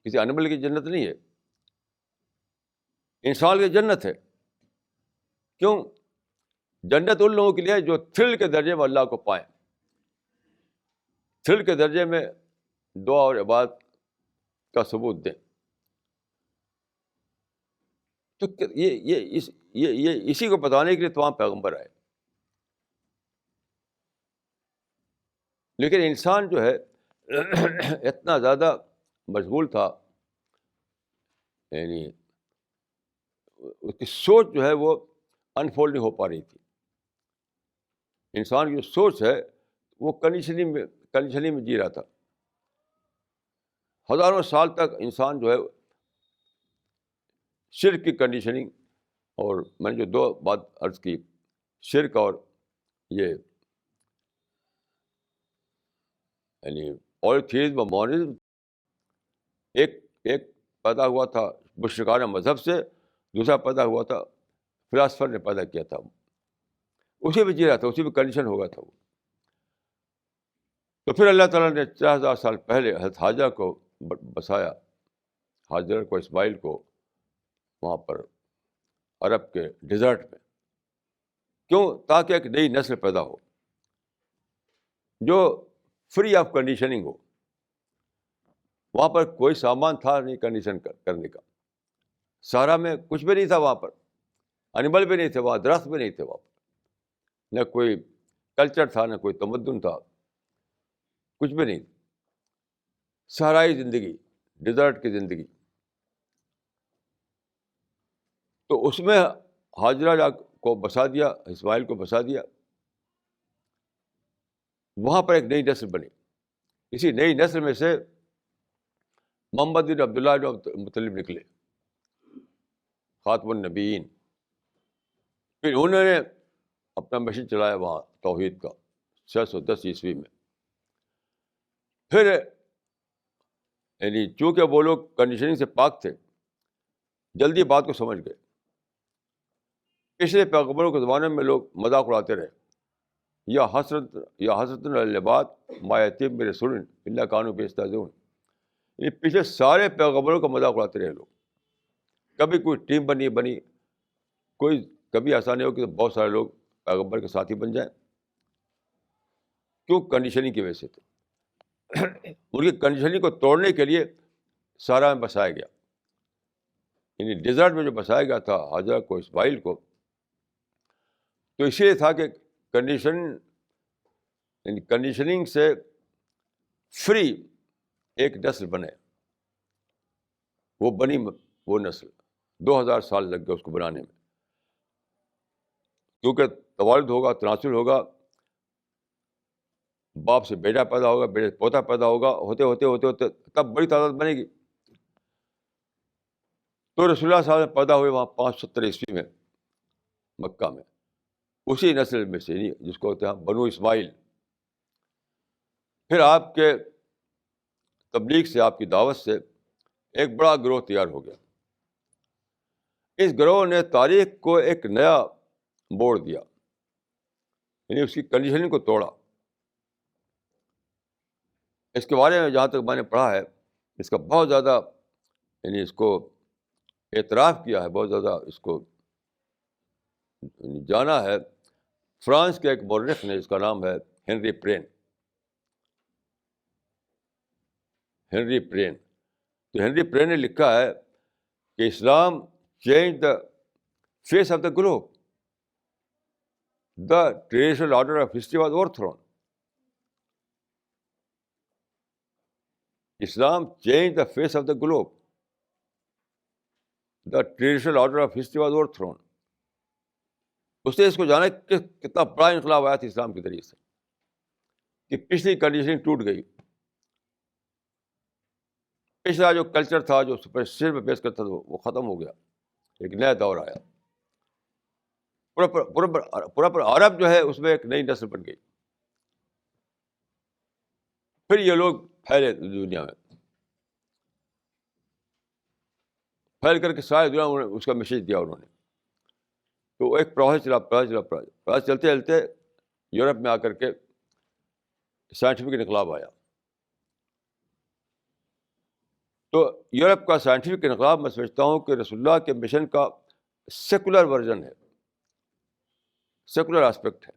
کسی اینیمل کی جنت نہیں ہے، انسان کی جنت ہے. کیوں؟ جنت ان لوگوں کے لیے جو تھرل کے درجے میں اللہ کو پائیں، تھرل کے درجے میں دعا اور عبادت کا ثبوت دیں. تو یہ اسی کو بتانے کے لیے تمام پیغمبر آئے. لیکن انسان جو ہے اتنا زیادہ مشغول تھا، یعنی اس کی سوچ جو ہے وہ انفولڈ نہیں ہو پا رہی تھی. انسان کی جو سوچ ہے وہ کنڈیشننگ میں جی رہا تھا. ہزاروں سال تک انسان جو ہے شرک کی کنڈیشننگ، اور میں نے جو دو بات عرض کی، شرک اور یہ یعنی اولیتھیزم و مونزم، ایک پیدا ہوا تھا مشرکانہ مذہب سے، دوسرا پیدا ہوا تھا فلاسفر نے پیدا کیا تھا. اسی میں جی رہا تھا، اسی میں کنڈیشن ہو گیا تھا وہ. تو پھر اللہ تعالیٰ نے 4000 سال پہلے حضرت حاجرہ کو بسایا، حاجرہ کو، اسماعیل کو، وہاں پر عرب کے ڈیزرٹ میں. کیوں؟ تاکہ ایک نئی نسل پیدا ہو جو فری آف کنڈیشننگ ہو. وہاں پر کوئی سامان تھا نہیں کنڈیشن کرنے کا. صحرا میں کچھ بھی نہیں تھا، وہاں پر اینیمل بھی نہیں تھے، وہاں درخت بھی نہیں تھے، وہاں پر نہ کوئی کلچر تھا، نہ کوئی تمدن تھا، کچھ بھی نہیں. صحرائی زندگی، ڈیزرٹ کی زندگی. تو اس میں حاجرہ کو بسا دیا، اسماعیل کو بسا دیا. وہاں پر ایک نئی نسل بنی. اسی نئی نسل میں سے محمد بن عبداللہ بن مطلب نکلے، خاتم النبیین. پھر انہوں نے اپنا مشن چلایا وہاں توحید کا 610 عیسوی میں. پھر یعنی چونکہ وہ لوگ کنڈیشننگ سے پاک تھے، جلدی بات کو سمجھ گئے. پچھلے پیغمبروں کے زمانے میں لوگ مذاق اڑاتے رہے، یا حسرت العباد ما یتیم برسول اللہ کانوا بہ یستہزئون. یہ پچھلے سارے پیغمبروں کا مذاق اڑاتے رہے لوگ. کبھی کوئی ٹیم بنی، کبھی ایسا نہیں ہو کہ بہت سارے لوگ پیغمبر کے ساتھی بن جائیں. کیوں؟ کنڈیشننگ کی وجہ سے. تو ان کی کنڈیشننگ کو توڑنے کے لیے صحرا میں بسایا گیا، یعنی ڈیزرٹ میں جو بسایا گیا تھا حاجرہ کو، اسماعیل کو. تو اسی لیے تھا کہ کنڈیشننگ سے فری ایک نسل بنے. وہ بنی، وہ نسل 2000 سال لگ گئے اس کو بنانے میں. کیونکہ توالد ہوگا، تناسل ہوگا، باپ سے بیٹا پیدا ہوگا، بیٹے سے پوتا پیدا ہوگا، ہوتے ہوتے ہوتے ہوتے تب بڑی تعداد بنے گی. تو رسول اللہ صلی اللہ علیہ وسلم پیدا ہوئے وہاں 570 عیسوی میں مکہ میں، اسی نسل میں سے جس کو کہتے ہیں بنو اسماعیل. پھر آپ کے تبلیغ سے، آپ کی دعوت سے ایک بڑا گروہ تیار ہو گیا. اس گروہ نے تاریخ کو ایک نیا موڑ دیا، یعنی اس کی کنڈیشننگ کو توڑا. اس کے بارے میں جہاں تک میں نے پڑھا ہے، اس کا بہت زیادہ یعنی اس کو اعتراف کیا ہے، بہت زیادہ اس کو جانا ہے فرانس کے ایک مورخ نے، جس کا نام ہے ہنری پرین. Henri Pirenne. تو ہنری پرین نے لکھا ہے کہ Islam change the face of the globe. The traditional order of history was overthrown. Islam change the face of the globe. The traditional order of history was overthrown. اس نے اس کو جانا کہ کتنا بڑا انقلاب آیا تھا اسلام کے ذریعے سے، کہ پچھلی کنڈیشن ٹوٹ گئی. پچھلا جو کلچر تھا، جو سپرسٹیشن پہ بیس کرتا تھا، وہ ختم ہو گیا. ایک نیا دور آیا. پورا عرب جو ہے اس میں ایک نئی نسل بن گئی. پھر یہ لوگ پھیلے دنیا میں، پھیل کر کے ساری دنیا میں اس کا میسج دیا انہوں نے. تو ایک پروسیس چلتے چلتے یورپ میں آ کر کے سائنٹیفک انقلاب آیا. تو یورپ کا سائنٹیفک انقلاب میں سمجھتا ہوں کہ رسول اللہ کے مشن کا سیکولر ورژن ہے، سیکولر آسپیکٹ ہے.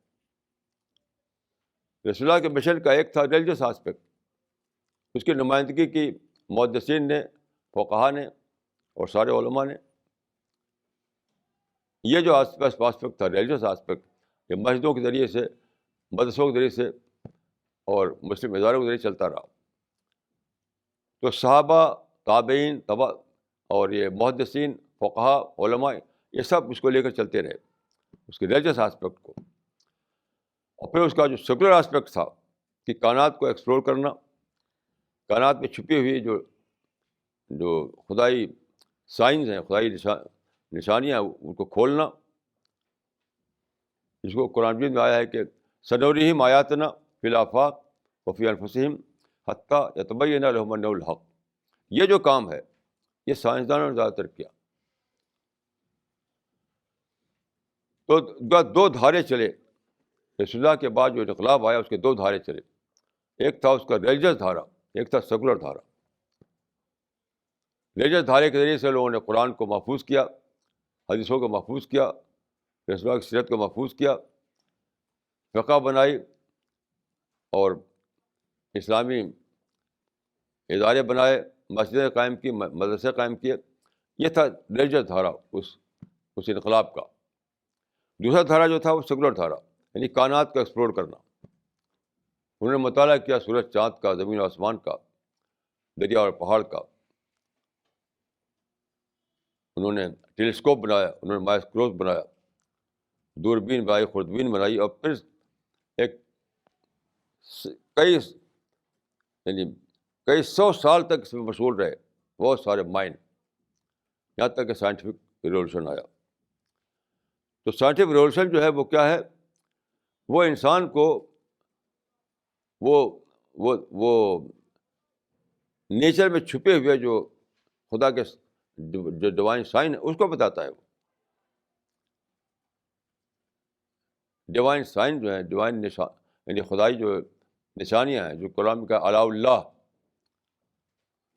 رسول اللہ کے مشن کا ایک تھا ریلیجس آسپیکٹ. اس کی نمائندگی کی محدثین نے، فقہا نے اور سارے علماء نے. یہ جو آسپیکٹ تھا ریلیجس آسپیکٹ، یہ مسجدوں کے ذریعے سے، مدرسوں کے ذریعے سے اور مسلم اداروں کے ذریعے چلتا رہا. تو صحابہ، تابعین، اور یہ محدثین، فقہا، علماء، یہ سب اس کو لے کر چلتے رہے، اس کے ریلیجس آسپیکٹ کو. اور پھر اس کا جو سیکولر آسپیکٹ تھا کہ کائنات کو ایکسپلور کرنا، کائنات میں چھپی ہوئی جو خدائی سائنز ہیں، خدائی نشانیاں، ان کو کھولنا، جس کو قرآن مجید میں آیا ہے کہ سنورہم آیاتنا فی الآفاق وفی انفسہم حتی یتبین لہم انہ الحق. یہ جو کام ہے یہ سائنسدانوں نے زیادہ تر کیا. تو دو دھارے چلے رسول اللہ کے بعد، جو انقلاب آیا اس کے دو دھارے چلے. ایک تھا اس کا ریلیجس دھارا، ایک تھا سیکولر دھارا. ریلیجس دھارے کے ذریعے سے لوگوں نے قرآن کو محفوظ کیا، حدیثوں کو محفوظ کیا، رسول اللہ کی سیرت کو محفوظ کیا، فقہ بنائی اور اسلامی ادارے بنائے، مسجدیں قائم کی، مدرسے قائم کیے. یہ تھا ریلیجس دھارا اس انقلاب کا. دوسرا دھارا جو تھا وہ سیکولر دھارا، یعنی کائنات کو ایکسپلور کرنا. انہوں نے مطالعہ کیا سورج چاند کا، زمین و آسمان کا، دریا اور پہاڑ کا. انہوں نے ٹیلیسکوپ بنایا، انہوں نے مائکروسکوپ بنایا، دوربین بنائی، خوردبین بنائی. اور پھر ایک کئی سو سال تک اس میں مشغول رہے بہت سارے مائنڈ، یہاں تک کہ سائنٹیفک ریولیوشن آیا. تو سائنٹیفک ریولیوشن جو ہے وہ کیا ہے؟ وہ انسان کو وہ نیچر میں چھپے ہوئے جو خدا کے جو ڈیوائن سائن ہے اس کو بتاتا ہے. وہ ڈیوائن سائن جو ہے، ڈیوائن نشان، یعنی خدائی جو نشانیاں ہیں، جو کلام کا علاء اللہ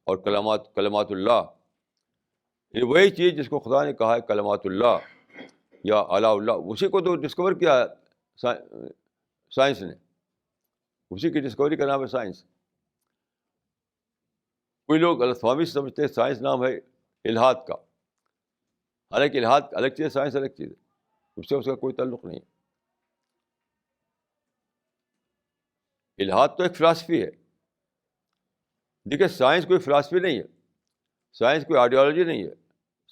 اور کلمات اللہ، یہ وہی چیز جس کو خدا نے کہا ہے کلمات اللہ یا علاء اللہ، اسی کو تو ڈسکور کیا ہے سائنس نے. اسی کی ڈسکوری کا نام ہے سائنس. کوئی لوگ غلط فہمی سے سمجھتے ہیں سائنس نام ہے الحاد کا، حالانکہ الحاد الگ چیز ہے، سائنس الگ چیز ہے، اس سے اس کا کوئی تعلق نہیں. الحاد تو ایک فلاسفی ہے. دیکھیے سائنس کوئی فلاسفی نہیں ہے، سائنس کوئی آئیڈیالوجی نہیں ہے،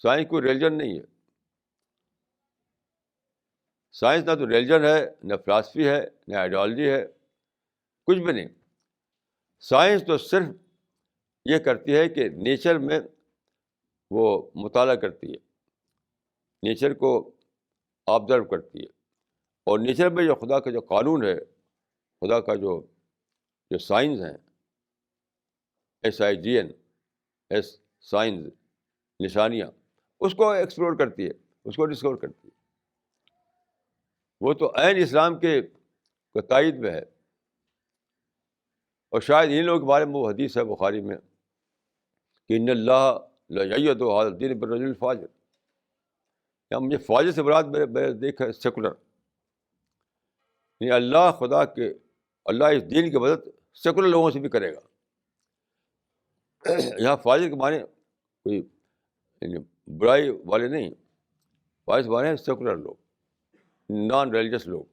سائنس کوئی ریلیجن نہیں ہے. سائنس نہ تو ریلیجن ہے، نہ فلاسفی ہے، نہ آئیڈیالوجی ہے، کچھ بھی نہیں. سائنس تو صرف یہ کرتی ہے کہ نیچر میں وہ مطالعہ کرتی ہے، نیچر کو آبزرو کرتی ہے، اور نیچر میں جو خدا کا جو قانون ہے، خدا کا جو سائنس ہیں، SIGN، ایس سائنس، نشانیاں، اس کو ایکسپلور کرتی ہے، اس کو ڈسکور کرتی ہے. وہ تو عین اسلام کے تائید میں ہے. اور شاید ان لوگوں کے بارے میں وہ حدیث ہے بخاری میں کہ ان اللہ لَیَأْیَدُ هَذَا الدِّینَ بِالرَّجُلِ الْفَاجِرِ. یا مجھے فاجر سے مراد میرے دیکھ ہے سیکولر، یعنی اللہ اس دین کی مدد سیکولر لوگوں سے بھی کرے گا. یہاں فاجر کے معنی کوئی یعنی برائی والے نہیں، فاجر معنی ہیں سیکولر لوگ، نان ریلیجس لوگ.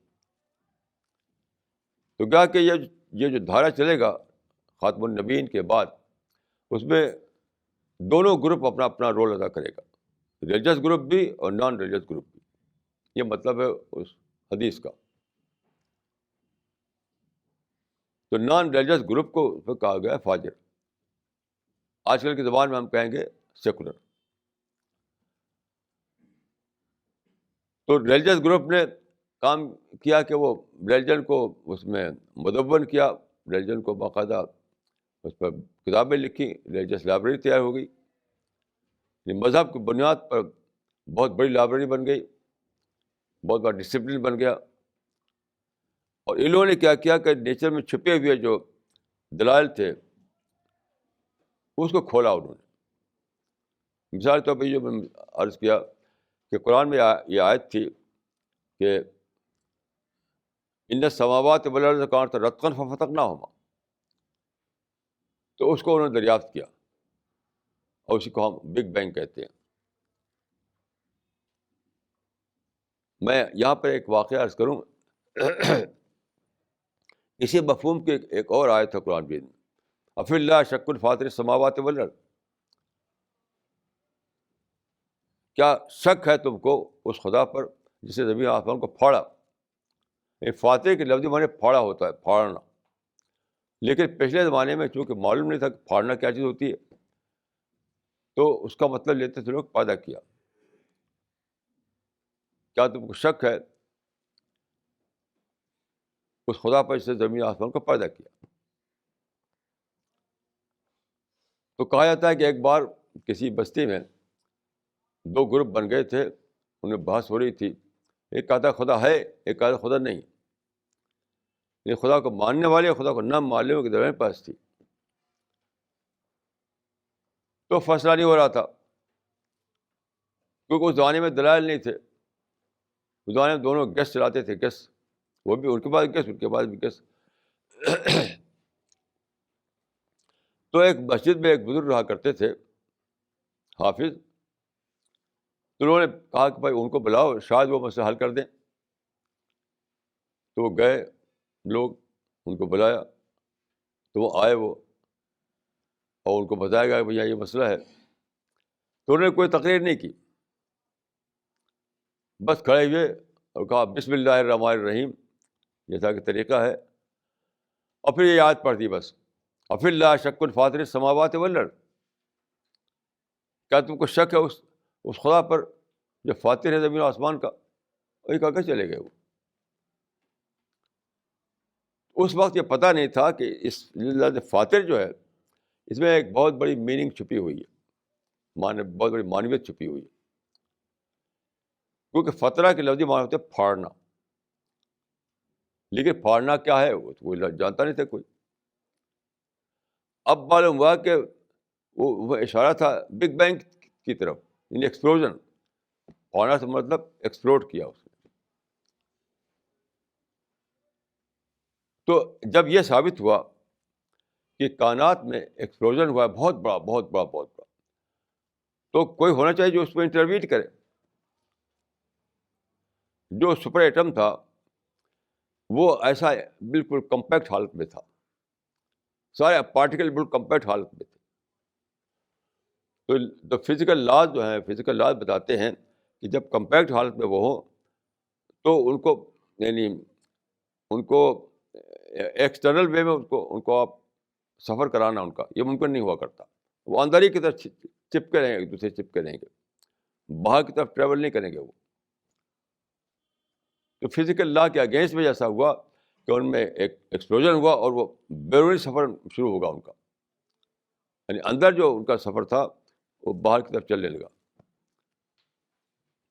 تو کیا کہ یہ جو دھارا چلے گا خاتم النبیین کے بعد، اس میں دونوں گروپ اپنا اپنا رول ادا کرے گا، ریلیجس گروپ بھی اور نان ریلیجس گروپ بھی. یہ مطلب ہے اس حدیث کا. تو نان ریلیجس گروپ کو اس میں کہا گیا ہے فاجر. آج کل کی زبان میں ہم کہیں گے سیکولر. تو ریلیجس گروپ نے کام کیا کہ وہ ریلیجن کو اس میں مدون کیا، ریلیجن کو باقاعدہ اس پر کتابیں لکھی، ریلیجس لائبریری تیار ہو گئی. یہ مذہب کی بنیاد پر بہت بڑی لائبریری بن گئی، بہت بڑا ڈسپلن بن گیا. اور ان لوگوں نے کیا کیا کہ نیچر میں چھپے ہوئے جو دلائل تھے اس کو کھولا انہوں نے. مثال کے طور پہ جو میں عرض کیا کہ قرآن میں یہ آیت تھی کہ ان السماوات والارض کانتا رتقا ففتقناہما، تو اس کو انہوں نے دریافت کیا، اور اسی کو ہم بگ بینگ کہتے ہیں. میں یہاں پر ایک واقعہ عرض کروں. اسی مفہوم کی ایک اور آیت ہے قرآن میں، افی اللہ شک فاطر السماوات والارض. کیا شک ہے تم کو اس خدا پر جس نے زمین آسمان کو پھاڑا؟ یہ فاتح کے لفظی معنی پھاڑا ہوتا ہے، پھاڑنا. لیکن پچھلے زمانے میں چونکہ معلوم نہیں تھا کہ پھاڑنا کیا چیز ہوتی ہے، تو اس کا مطلب لیتے تھے لوگ پیدا کیا. کیا تم کو شک ہے اس خدا پر جس نے زمین آسمان کو پیدا کیا؟ تو کہا جاتا ہے کہ ایک بار کسی بستی میں دو گروپ بن گئے تھے، انہیں بحث ہو رہی تھی. ایک کہتا خدا ہے، ایک کہتا خدا نہیں. یہ خدا کو ماننے والے خدا کو نہ ماننے والے کے درمیان بحث تھی. تو فیصلہ نہیں ہو رہا تھا کیونکہ اس زمانے میں دلائل نہیں تھے. اس زمانے میں دونوں گیس چلاتے تھے، گیس، وہ بھی ان کے پاس گیس، ان کے پاس بھی گیس. تو ایک مسجد میں ایک بزرگ رہا کرتے تھے، حافظ. تو انہوں نے کہا کہ بھائی ان کو بلاؤ، شاید وہ مسئلہ حل کر دیں. تو وہ گئے لوگ، ان کو بلایا، تو وہ آئے، وہ اور ان کو بتایا گیا کہ بھیا یہ مسئلہ ہے. تو انہوں نے کوئی تقریر نہیں کی، بس کھڑے ہوئے اور کہا بسم اللہ الرحمن الرحیم، جیسا کہ طریقہ ہے، اور پھر یہ آیت پڑھ دی بس، افی اللہ شک فاطر السماوات والارض. کیا تم کو شک ہے اس خدا پر جو فاطر ہے زمین و آسمان کا؟ وہی کہا کے چلے گئے. وہ اس وقت یہ پتہ نہیں تھا کہ اس لفظ فاطر جو ہے اس میں ایک بہت بڑی میننگ چھپی ہوئی ہے، بہت بڑی معنویت چھپی ہوئی ہے. کیونکہ فطرہ کے لفظی معنی ہوتے ہیں پھاڑنا، لیکن پھاڑنا کیا ہے وہ تو کوئی جانتا نہیں تھا کوئی. اب معلوم ہوا کہ وہ اشارہ تھا بگ بینگ کی طرف، یعنی ایکسپلوژن. پھاڑنا سے مطلب ایکسپلوڈ کیا اس نے. تو جب یہ ثابت ہوا کہ کائنات میں ایکسپلوژن ہوا ہے بہت بڑا بہت بڑا بہت بڑا، تو کوئی ہونا چاہیے جو اس میں انٹروین کرے. جو سپر ایٹم تھا وہ ایسا بالکل کمپیکٹ حالت میں تھا، سارے پارٹیکل بالکل کمپیکٹ حالت میں تھے. تو فزیکل لاز جو ہیں، فزیکل لاز بتاتے ہیں کہ جب کمپیکٹ حالت میں وہ ہوں تو ان کو یعنی ان کو ایکسٹرنل وے میں ان کو آپ سفر کرانا ان کا یہ ممکن نہیں ہوا کرتا. وہ اندر ہی کی طرف چپکے رہیں گے، ایک دوسرے سے چپکے رہیں گے، باہر کی طرف ٹریول نہیں کریں گے وہ. تو فزیکل لا کے اگینسٹ میں ایسا ہوا کہ ان میں ایک ایکسپلوژن ہوا اور وہ بیرونی سفر شروع ہوگا ان کا. یعنی اندر جو ان کا سفر تھا وہ باہر کی طرف چلنے لگا.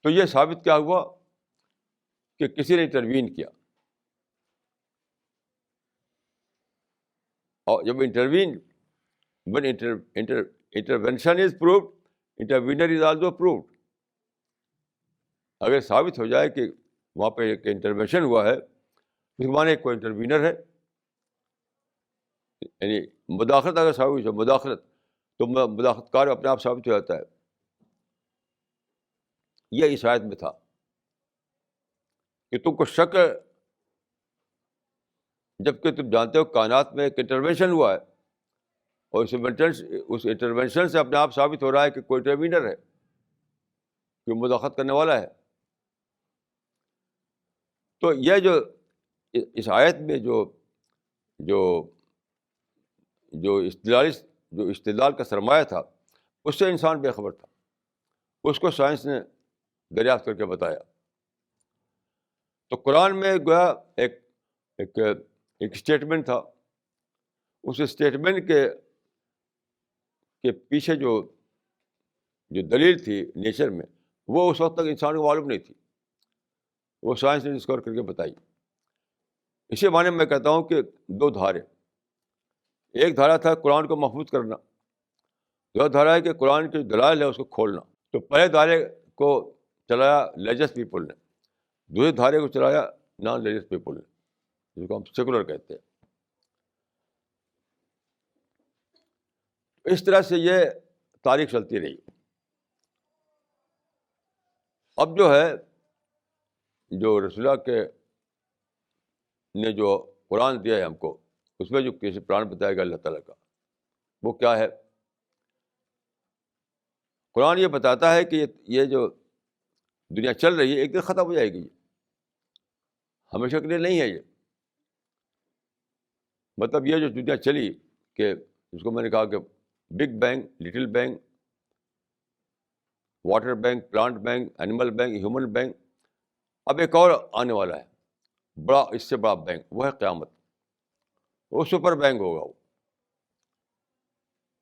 تو یہ ثابت کیا ہوا کہ کسی نے انٹروین کیا. اور جب when intervention is proved, intervener is also proved. اگر ثابت ہو جائے کہ وہاں پہ ایک انٹروینشن ہوا ہے، اس کے معنی کوئی انٹروینر ہے. یعنی مداخلت اگر ثابت ہو، مداخلت تو مداخلت کار اپنے آپ ثابت ہو جاتا ہے. یہ اس آیت میں تھا کہ تم کو شک ہے، جبکہ تم جانتے ہو کائنات میں ایک انٹروینشن ہوا ہے اور اس انٹروینشن سے اپنے آپ ثابت ہو رہا ہے کہ کوئی انٹروینر ہے، کوئی مداخلت کرنے والا ہے. تو یہ جو اس آیت میں جو جو جو استدلال کا سرمایہ تھا، اس سے انسان بے خبر تھا. اس کو سائنس نے دریافت کر کے بتایا. تو قرآن میں گویا ایک ایک ایک اسٹیٹمنٹ تھا. اس اسٹیٹمنٹ کے پیچھے جو دلیل تھی نیچر میں، وہ اس وقت تک انسان کو معلوم نہیں تھی. وہ سائنس نے ڈسکور کر کے بتائی. اسی معنی میں کہتا ہوں کہ دو دھارے، ایک دھارا تھا قرآن کو محفوظ کرنا، دوسرا دھارا ہے کہ قرآن کے دلائل ہے اس کو کھولنا. تو پہلے دھارے کو چلایا لیجس پیپل نے، دوسرے دھارے کو چلایا نان لیجس پیپل نے، جس کو ہم سیکولر کہتے ہیں. اس طرح سے یہ تاریخ چلتی رہی. اب جو ہے جو رسول اللہ کے نے جو قرآن دیا ہے ہم کو، اس میں جو کسی پلان بتایا گیا اللہ تعالیٰ کا، وہ کیا ہے؟ قرآن یہ بتاتا ہے کہ یہ جو دنیا چل رہی ہے ایک دن ختم ہو جائے گی، ہمیشہ کے لیے نہیں ہے. یہ مطلب یہ جو دنیا چلی کہ جس کو میں نے کہا کہ big bang, little bang, water bank, plant bank, animal bank, human bank, اب ایک اور آنے والا ہے بڑا، اس سے بڑا بینک، وہ ہے قیامت. وہ سپر بینک ہوگا. وہ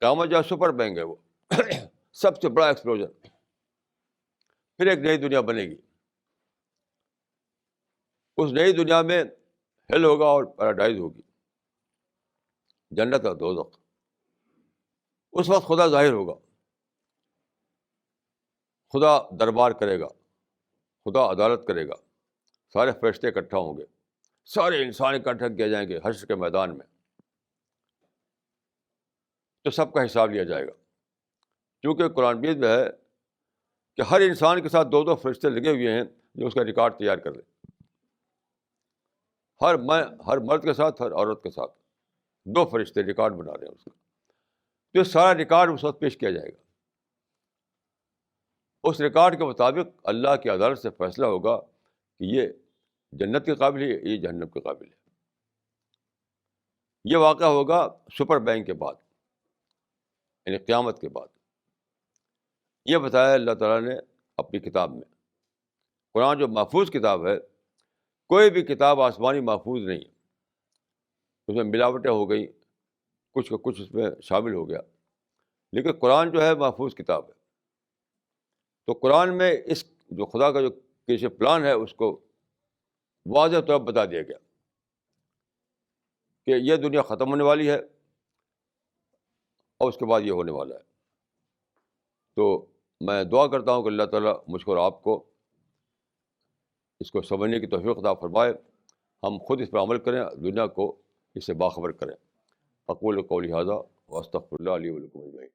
قیامت جو سپر بینک ہے، وہ سب سے بڑا ایکسپلوژن. پھر ایک نئی دنیا بنے گی. اس نئی دنیا میں ہیل ہوگا اور پیراڈائز ہوگی، جنت اور دوزخ. اس وقت خدا ظاہر ہوگا، خدا دربار کرے گا، خدا عدالت کرے گا. سارے فرشتے اکٹھا ہوں گے، سارے انسان اکٹھا کیے جائیں گے حشر کے میدان میں. تو سب کا حساب لیا جائے گا، کیونکہ قرآن مجید میں ہے کہ ہر انسان کے ساتھ دو دو فرشتے لگے ہوئے ہیں جو اس کا ریکارڈ تیار کر رہے ہیں. ہر مرد کے ساتھ، ہر عورت کے ساتھ دو فرشتے ریکارڈ بنا رہے ہیں اس کا. تو سارا ریکارڈ اس وقت پیش کیا جائے گا. اس ریکارڈ کے مطابق اللہ کی عدالت سے فیصلہ ہوگا کہ یہ جنت کے قابل ہے، یہ جہنم کے قابل ہے. یہ واقعہ ہوگا سپر بینک کے بعد، یعنی قیامت کے بعد. یہ بتایا اللہ تعالیٰ نے اپنی کتاب میں. قرآن جو محفوظ کتاب ہے، کوئی بھی کتاب آسمانی محفوظ نہیں ہے. اس میں ملاوٹیں ہو گئی، کچھ کا کچھ اس میں شامل ہو گیا، لیکن قرآن جو ہے محفوظ کتاب ہے. تو قرآن میں اس جو خدا کا جو کیسے پلان ہے اس کو واضح طور پر بتا دیا گیا کہ یہ دنیا ختم ہونے والی ہے اور اس کے بعد یہ ہونے والا ہے. تو میں دعا کرتا ہوں کہ اللہ تعالیٰ مجھ کو اور آپ کو اس کو سمجھنے کی توفیق عطا فرمائے، ہم خود اس پر عمل کریں، دنیا کو اس سے باخبر کریں. اقول قولی ھذا واستغفر اللہ لی ولکم اجمعین.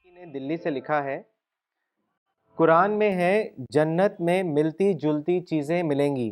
نے دلی سے لکھا ہے، قرآن میں ہے جنت میں ملتی جلتی چیزیں ملیں گی،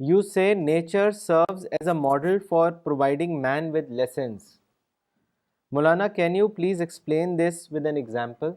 You say nature serves as a model for providing man with lessons. Maulana, can you please explain this with an example?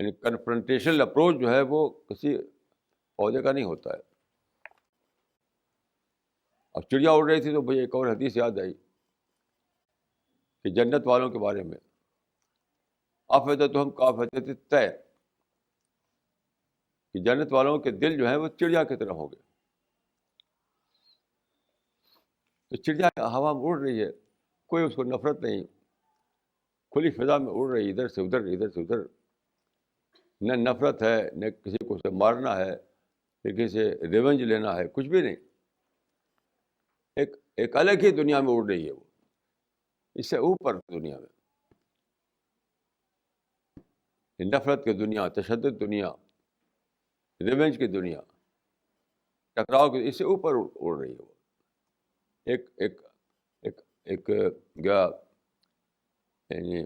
یعنی کنفرنٹیشنل اپروچ جو ہے وہ کسی پودے کا نہیں ہوتا ہے. اب چڑیا اڑ رہی تھی تو مجھے ایک اور حدیث یاد آئی کہ جنت والوں کے بارے میں، افئدتہم کافئدۃ الطیر، کہ جنت والوں کے دل جو ہیں وہ چڑیا کی طرح ہوں گے. تو چڑیا ہوا میں اڑ رہی ہے، کوئی اس کو نفرت نہیں، کھلی فضا میں اڑ رہی، ادھر سے ادھر ادھر سے ادھر، نہ نفرت ہے، نہ کسی کو اسے مارنا ہے، نہ کسی سے ریونج لینا ہے، کچھ بھی نہیں. ایک الگ ہی دنیا میں اڑ رہی ہے وہ، اس سے اوپر دنیا میں، نفرت کی دنیا، تشدد دنیا، ریونج کی دنیا، ٹکراؤ کی، اس سے اوپر اڑ رہی ہے وہ. ایک ایک ایک ایک گیا یعنی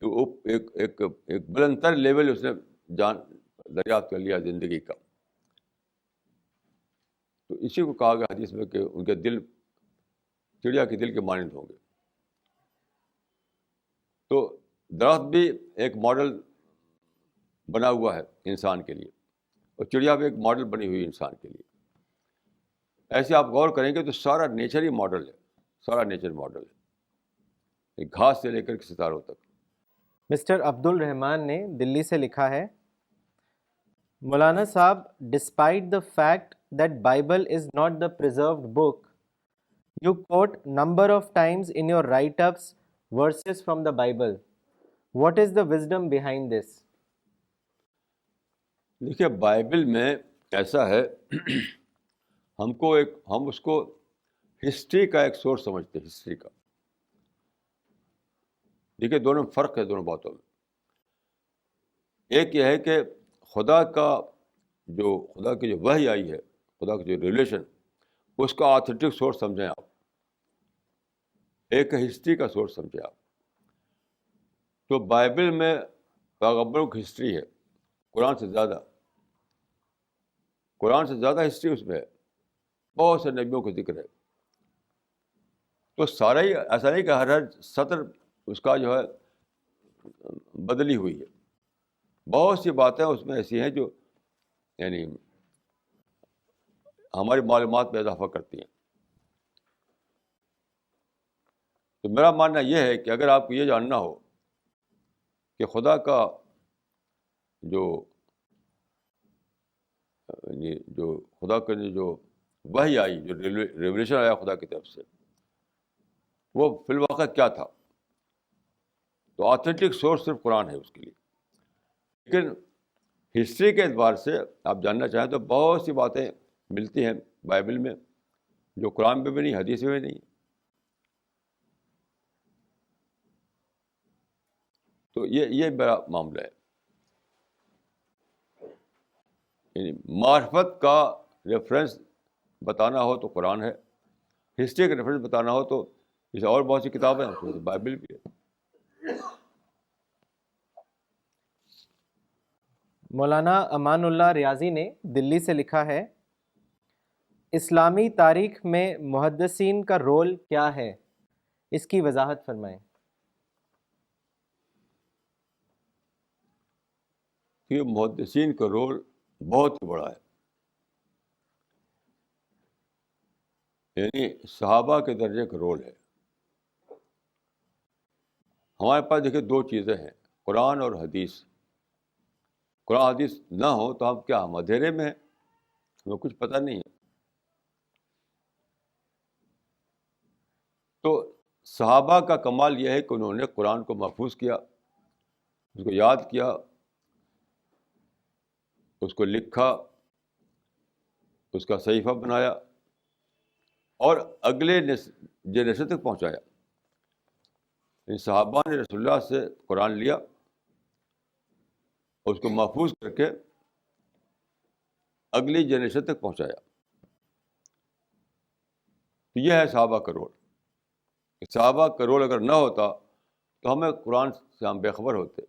ایک بلند تر لیول اس نے جان دریافت کر لیا زندگی کا. تو اسی کو کہا گیا حدیث میں کہ ان کے دل چڑیا کے دل کے مانند ہوں گے. تو درخت بھی ایک ماڈل بنا ہوا ہے انسان کے لیے، اور چڑیا بھی ایک ماڈل بنی ہوئی انسان کے لیے. ایسے آپ غور کریں گے تو سارا نیچر ہی ماڈل ہے، سارا نیچر ماڈل ہے، گھاس سے لے کر کے ستاروں تک. مسٹر عبد الرحمان نے دلی سے لکھا ہے، مولانا صاحب، despite the fact that Bible is not the preserved book, you quote number of times in your write ups verses from the Bible, what is the wisdom behind this? دیکھیے بائبل میں ایسا ہے ہم اس کو ہسٹری کا ایک سورس سمجھتے ہیں، ہسٹری کا. دیکھیے دونوں میں فرق ہے دونوں باتوں میں. ایک یہ ہے کہ خدا کی جو وحی آئی ہے، خدا کی جو ریولیشن، اس کا آتھینٹک سورس سمجھیں آپ. ایک ہسٹری کا سورس سمجھیں آپ. تو بائبل میں پیغمبروں کی ہسٹری ہے قرآن سے زیادہ ہسٹری اس میں ہے، بہت سے نبیوں کا ذکر ہے. تو سارا ہی ایسا نہیں کہ ہر سطر اس کا جو ہے بدلی ہوئی ہے. بہت سی باتیں اس میں ایسی ہیں جو یعنی ہماری معلومات میں اضافہ کرتی ہیں. تو میرا ماننا یہ ہے کہ اگر آپ کو یہ جاننا ہو کہ خدا کا جو خدا کا جو وحی آئی، جو ریولیشن آیا خدا کی طرف سے، وہ فی الواقع کیا تھا، تو آتھینٹک سورس صرف قرآن ہے اس کے لیے. لیکن ہسٹری کے اعتبار سے آپ جاننا چاہیں تو بہت سی باتیں ملتی ہیں بائبل میں جو قرآن میں بھی نہیں، حدیث میں بھی نہیں. تو یہ میرا معاملہ ہے. یعنی معرفت کا ریفرنس بتانا ہو تو قرآن ہے، ہسٹری کا ریفرنس بتانا ہو تو اس اور بہت سی کتابیں ہیں، تو بائبل بھی ہے. مولانا امان اللہ ریاضی نے دلی سے لکھا ہے، اسلامی تاریخ میں محدثین کا رول کیا ہے، اس کی وضاحت فرمائیں. کہ محدثین کا رول بہت ہی بڑا ہے. یعنی صحابہ کے درجے کا رول ہے. ہمارے پاس دیکھیے دو چیزیں ہیں، قرآن اور حدیث. قرآن حدیث نہ ہو تو ہم اندھیرے میں ہیں، ہمیں کچھ پتہ نہیں ہے. تو صحابہ کا کمال یہ ہے کہ انہوں نے قرآن کو محفوظ کیا، اس کو یاد کیا، اس کو لکھا، اس کا صحیفہ بنایا اور اگلے جنریشن تک پہنچایا. ان صحابہ نے رسول اللہ سے قرآن لیا، اس کو محفوظ کر کے اگلی جنریشن تک پہنچایا. تو یہ ہے صحابہ کا رول. صحابہ کا رول اگر نہ ہوتا تو ہمیں قرآن سے ہم بے خبر ہوتے.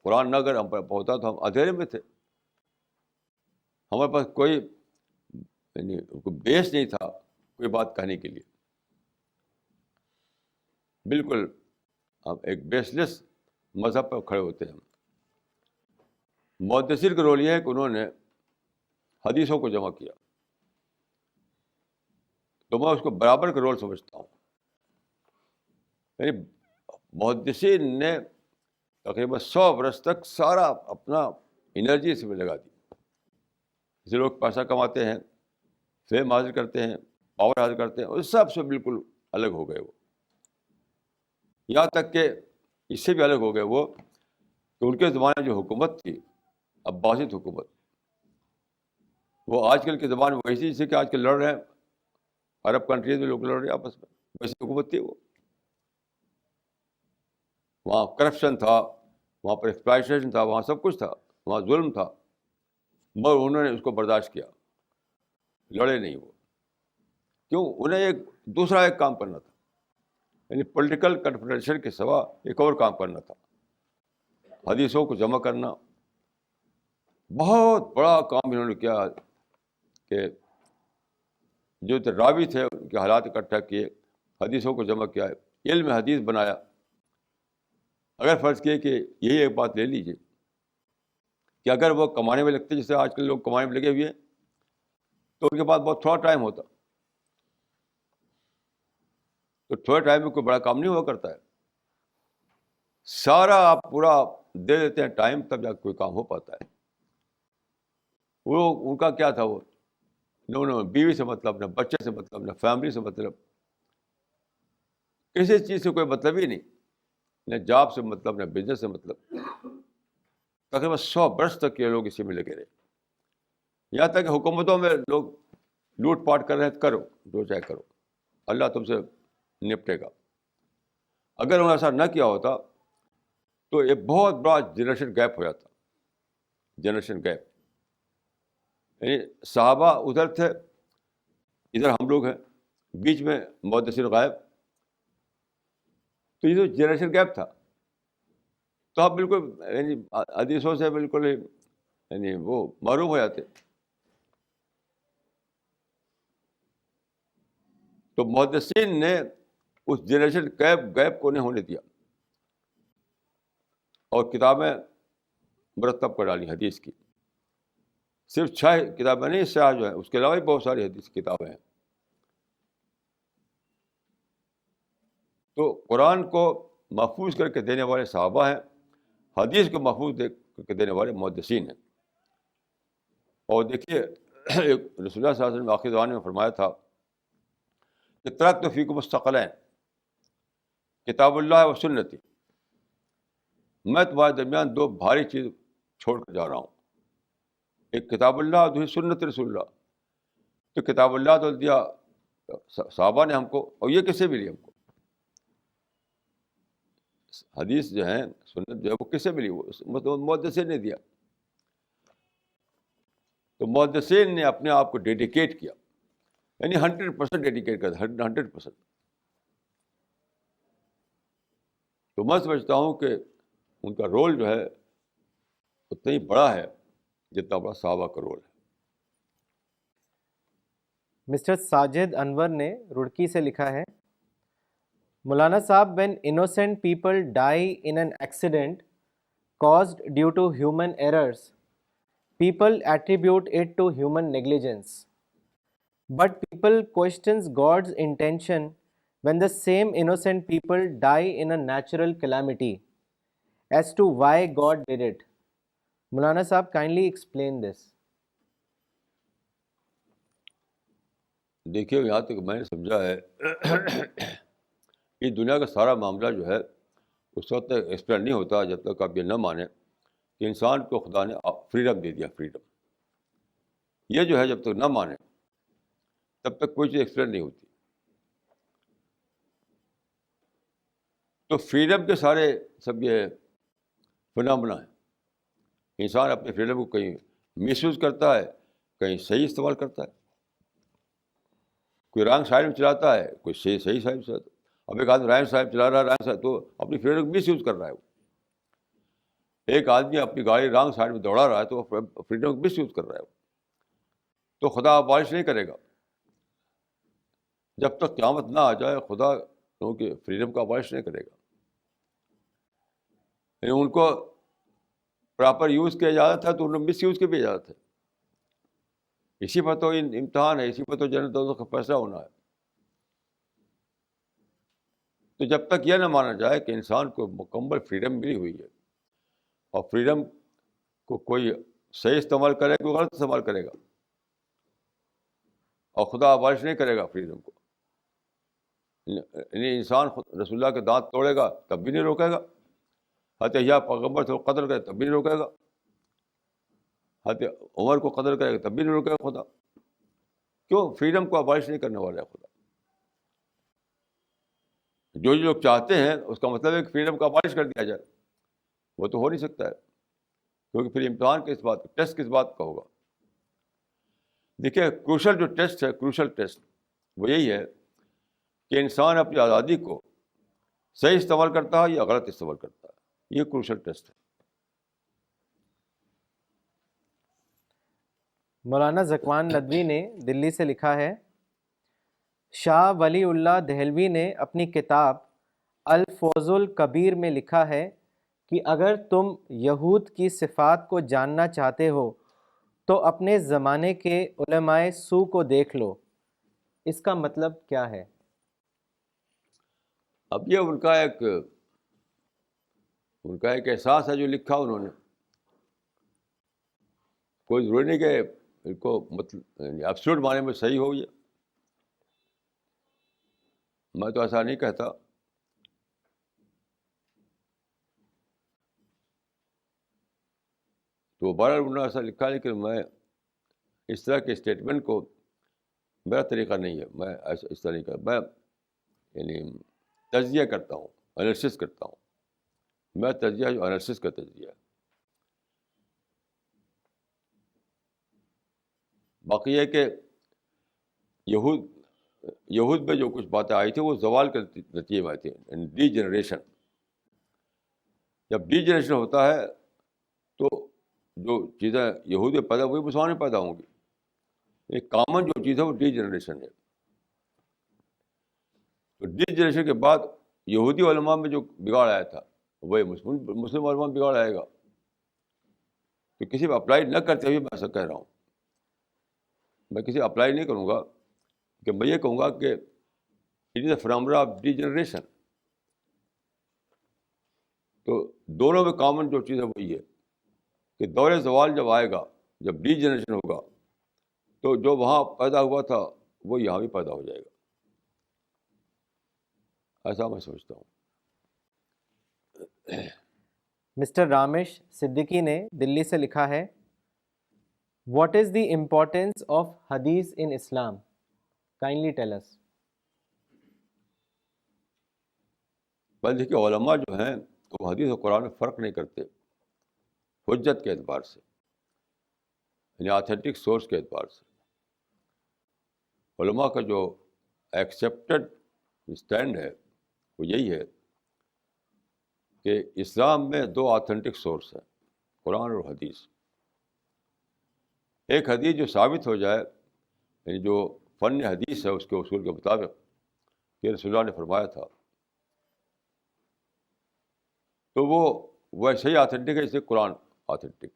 قرآن نہ اگر ہم پر ہوتا تو ہم اندھیرے میں تھے. ہمارے پاس کوئی یعنی بیس نہیں تھا کوئی بات کہنے کے لیے. بالکل ہم ایک بیس لیس مذہب پر کھڑے ہوتے ہیں. محدثین کا رول یہ ہے کہ انہوں نے حدیثوں کو جمع کیا. تو میں اس کو برابر کا رول سمجھتا ہوں. یعنی محدثین نے تقریباً 100 برس تک سارا اپنا انرجی اس میں لگا دی. جسے لوگ پیسہ کماتے ہیں, فیم حاصل کرتے ہیں, پاور حاصل کرتے ہیں, اس سب سے بالکل الگ ہو گئے وہ. یہاں تک کہ اس سے بھی الگ ہو گئے وہ کہ ان کے زمانے میں جو حکومت تھی, عباسد حکومت, وہ آج کل کے زمانے میں ویسی جیسے کہ آج کل لڑ رہے ہیں عرب کنٹریز میں لوگ لڑ رہے ہیں آپس میں, ویسی حکومت تھی وہ. وہاں کرپشن تھا, وہاں پر ایکسپلائٹیشن تھا, وہاں سب کچھ تھا, وہاں ظلم تھا, مگر انہوں نے اس کو برداشت کیا, لڑے نہیں وہ. کیوں؟ انہیں ایک کام کرنا تھا, یعنی پولیٹیکل کنفیڈریشن کے سوا ایک اور کام کرنا تھا, حدیثوں کو جمع کرنا. بہت بڑا کام انہوں نے کیا کہ جو راوی تھے ان کے حالات اکٹھا کیے, حدیثوں کو جمع کیا, علم حدیث بنایا. اگر فرض کیے کہ یہی ایک بات لے لیجیے کہ اگر وہ کمانے میں لگتے جیسے آج کل لوگ کمانے میں لگے ہوئے ہیں, تو ان کے پاس بہت تھوڑا ٹائم ہوتا. تو تھوڑے ٹائم میں کوئی بڑا کام نہیں ہوا کرتا ہے. سارا آپ پورا دے دیتے ہیں ٹائم, تب جا کے کوئی کام ہو پاتا ہے. وہ ان کا کیا تھا, وہ نہ بیوی سے مطلب, نہ بچے سے مطلب, نہ فیملی سے مطلب, کسی چیز سے کوئی مطلب ہی نہیں, نہ جاب سے مطلب, نہ بزنس سے مطلب. تقریباً 100 برس تک یہ لوگ اسی میں لگے رہے. یہاں تک کہ حکومتوں میں لوگ لوٹ پاٹ کر رہے ہیں, کرو جو چاہے کرو, اللہ تم سے نپٹے گا. اگر انہوں نے ایسا نہ کیا ہوتا تو ایک بہت بڑا جنریشن گیپ ہو جاتا. جنریشن گیپ, یعنی صحابہ ادھر تھے, ادھر ہم لوگ ہیں, بیچ میں محدثین غائب. تو یہ جو جنریشن گیپ تھا, تو آپ بالکل یعنی حدیثوں سے بالکل یعنی وہ معروف ہو جاتے. تو محدثین نے اس جنریشن گیپ کو نہیں ہونے دیا اور کتابیں مرتب کر ڈالی حدیث کی. صرف 6 کتابیں نہیں, 7 جو ہیں, اس کے علاوہ بھی بہت ساری حدیث کتابیں ہیں. تو قرآن کو محفوظ کر کے دینے والے صحابہ ہیں, حدیث کو محفوظ کر کے دینے والے محدثین ہیں. اور دیکھیے رسول اللہ صلی اللہ علیہ وسلم آخر زمانے میں فرمایا تھا کہ ترکت فیکم الثقلین, کتاب اللہ و سنتی, میں تمہارے درمیان 2 بھاری چیز چھوڑ کر جا رہا ہوں, ایک کتاب اللہ اور دوسری سنت رسول اللہ. تو کتاب اللہ تو دیا صحابہ نے ہم کو, اور یہ کسے ملی ہم کو؟ حدیث جو ہیں, سنت جو ہے, وہ کسے ملی؟ وہ محدثین نے دیا. تو محدثین نے اپنے آپ کو ڈیڈیکیٹ کیا, یعنی 100% ڈیڈیکیٹ کر دیا, 100%. تو میں سمجھتا ہوں کہ ان کا رول جو ہے اتنا ہی بڑا ہے جتنا بڑا صحابہ کا رول ہے. مسٹر ساجد انور نے رڑکی سے لکھا ہے, مولانا صاحب, when innocent people die in an accident caused due to human errors, people attribute it to human negligence. But people questions God's intention when the same innocent people die in a natural calamity as to why God did it. Maulana Sahab, kindly explain this. دیکھیے, یہاں تک میں نے سمجھا ہے کہ دنیا کا سارا معاملہ جو ہے اس وقت تک ایکسپلین نہیں ہوتا جب تک آپ یہ نہ مانیں کہ انسان کو خدا نے فریڈم دے دیا. فریڈم یہ جو ہے جب تک نہ مانیں تب تک کوئی چیز ایکسپلین نہیں ہوتی. تو فریڈم کے سارے سب یہ فنامنا ہیں. انسان اپنے فریڈم کو کہیں مس یوز کرتا ہے, کہیں صحیح استعمال کرتا ہے. کوئی رانگ سائڈ میں چلاتا ہے, کوئی صحیح سائڈ میں چلاتا ہے. اب ایک آدمی رائٹ سائڈ چلا رہا ہے, رائٹ سائڈ, تو اپنی فریڈم کو مس یوز کر رہا ہے. وہ ایک آدمی اپنی گاڑی رانگ سائڈ میں دوڑا رہا ہے تو فریڈم کو مس یوز کر رہا ہے. تو خدا بارش نہیں کرے گا جب تک قیامت نہ آ جائے. خدا لوگوں کی فریڈم کا بارش نہیں کرے گا. یعنی ان کو پراپر یوز کی اجازت ہے تو انہیں مس یوز کی بھی اجازت ہے. اسی پر تو امتحان ہے, اسی پر تو جنت دوزخ کا فیصلہ ہونا ہے. تو جب تک یہ نہ مانا جائے کہ انسان کو مکمل فریڈم ملی ہوئی ہے اور فریڈم کو کوئی صحیح استعمال کرے کوئی غلط استعمال کرے گا, اور خدا ابالش نہیں کرے گا فریڈم کو. یعنی انسان رسول اللہ کے دانت توڑے گا تب بھی نہیں روکے گا, حضرت یحییٰ پیغمبر سے قدر کرے تب بھی نہیں روکے گا, حضرت عمر کو قدر کرے گا تب بھی نہیں روکے گا خدا. کیوں؟ فریڈم کو ابالش نہیں کرنے والا ہے خدا. جو لوگ چاہتے ہیں اس کا مطلب ہے کہ فریڈم کو ابالش کر دیا جائے, وہ تو ہو نہیں سکتا ہے, کیونکہ پھر امتحان کس بات کا, ٹیسٹ کس بات کا ہوگا. دیکھیے کروشل جو ٹیسٹ ہے, کروشل ٹیسٹ وہ یہی ہے کہ انسان اپنی آزادی کو صحیح استعمال کرتا ہے یا غلط استعمال کرتا ہے. یہ کروشل ٹیسٹ ہے. مولانا ذکوان ندوی نے دلی سے لکھا ہے, شاہ ولی اللہ دہلوی نے اپنی کتاب الفوز الکبیر میں لکھا ہے کہ اگر تم یہود کی صفات کو جاننا چاہتے ہو تو اپنے زمانے کے علماء سو کو دیکھ لو. اس کا مطلب کیا ہے؟ اب یہ ان کا ایک احساس ہے جو لکھا انہوں نے. کوئی ضروری نہیں کہ ان کو مطلب ایبسولوٹ معنی میں صحیح ہو. یہ میں تو ایسا نہیں کہتا. تو بہرحال انہوں نے ایسا لکھا, لیکن میں اس طرح کے اسٹیٹمنٹ کو, میرا طریقہ نہیں ہے, میں ایسا اس طرح نہیں کرتا. میں یعنی تجزیہ کرتا ہوں, انالیسس کرتا ہوں. میں تجزیہ جو انالیسس کا تجزیہ ہے. باقی یہ کہ یہود میں جو کچھ باتیں آئی تھیں وہ زوال کے نتیجے میں آئی تھیں, ڈی جنریشن. جب ڈی جنریشن ہوتا ہے تو جو چیزیں یہود میں پیدا ہوئی مسلمان میں پیدا ہوں گی. ایک کامن جو چیز ہے وہ ڈی جنریشن ہے. تو ڈی جنریشن کے بعد یہودی علماء میں جو بگاڑ آیا تھا وہی مسلم علماء میں بگاڑ آئے گا. تو کسی پہ اپلائی نہ کرتے ہوئے میں ایسا کہہ رہا ہوں. میں کسی اپلائی نہیں کروں گا, کہ میں یہ کہوں گا کہ it is a phenomena of D generation. تو دونوں میں کامن جو چیز ہے وہی ہے کہ دور زوال جب آئے گا, جب ڈی جنریشن ہوگا, تو جو وہاں پیدا ہوا تھا وہ یہاں بھی پیدا ہو جائے گا. ایسا میں سمجھتا ہوں. مسٹر رامیش صدیقی نے دلی سے لکھا ہے, what is the importance of حدیث ان اسلام, کائنڈلی ٹیل اس. بس دیکھیے علماء جو ہیں وہ حدیث اور قرآن میں فرق نہیں کرتے حجت کے اعتبار سے, یعنی آتھینٹک سورس کے اعتبار سے. علماء کا جو ایکسیپٹڈ اسٹینڈ ہے وہ یہی ہے کہ اسلام میں دو آتھینٹک سورس ہیں, قرآن اور حدیث. ایک حدیث جو ثابت ہو جائے, یعنی جو فن حدیث ہے اس کے اصول کے مطابق کہ رسول اللہ نے فرمایا تھا, تو وہ ویسے ہی آتھینٹک ہے جیسے قرآن آتھینٹک.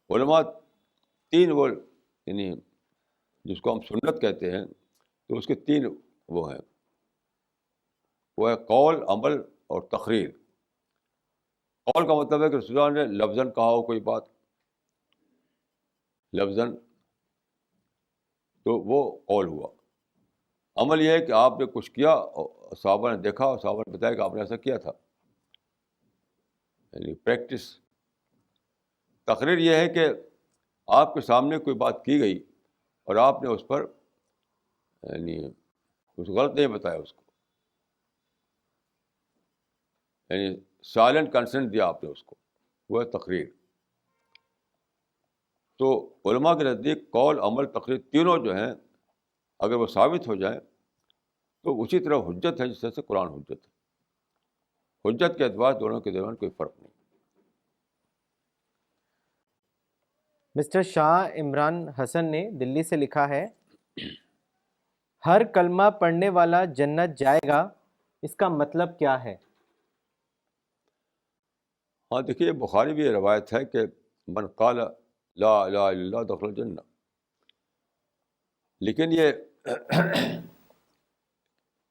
علماء تین وہ یعنی جس کو ہم سنت کہتے ہیں, تو اس کے تین وہ ہیں, وہ ہے قول, عمل اور تقریر. قول کا مطلب ہے کہ رسول اللہ نے لفظاً کہا ہو کوئی بات, لفظاً, تو وہ قول ہوا. عمل یہ ہے کہ آپ نے کچھ کیا اور صحابہ نے دیکھا اور صحابہ نے بتایا کہ آپ نے ایسا کیا تھا, یعنی پریکٹس. تقریر یہ ہے کہ آپ کے سامنے کوئی بات کی گئی اور آپ نے اس پر یعنی کچھ غلط نہیں بتایا اس کو, یعنی سائلنٹ کنسنٹ دیا آپ نے اس کو, وہ ہے تقریر. تو علماء کے نزدیک قول, عمل, تقریر تینوں جو ہیں اگر وہ ثابت ہو جائیں تو اسی طرح حجت ہے جس طرح سے قرآن حجت ہے. حجت کے اعتبار دونوں کے درمیان کوئی فرق نہیں. مسٹر شاہ عمران حسن نے دلی سے لکھا ہے, ہر کلمہ پڑھنے والا جنت جائے گا, اس کا مطلب کیا ہے؟ ہاں دیکھیے بخاری بھی یہ روایت ہے کہ من قال لا الہ الا اللہ دخل الجنہ، لیکن یہ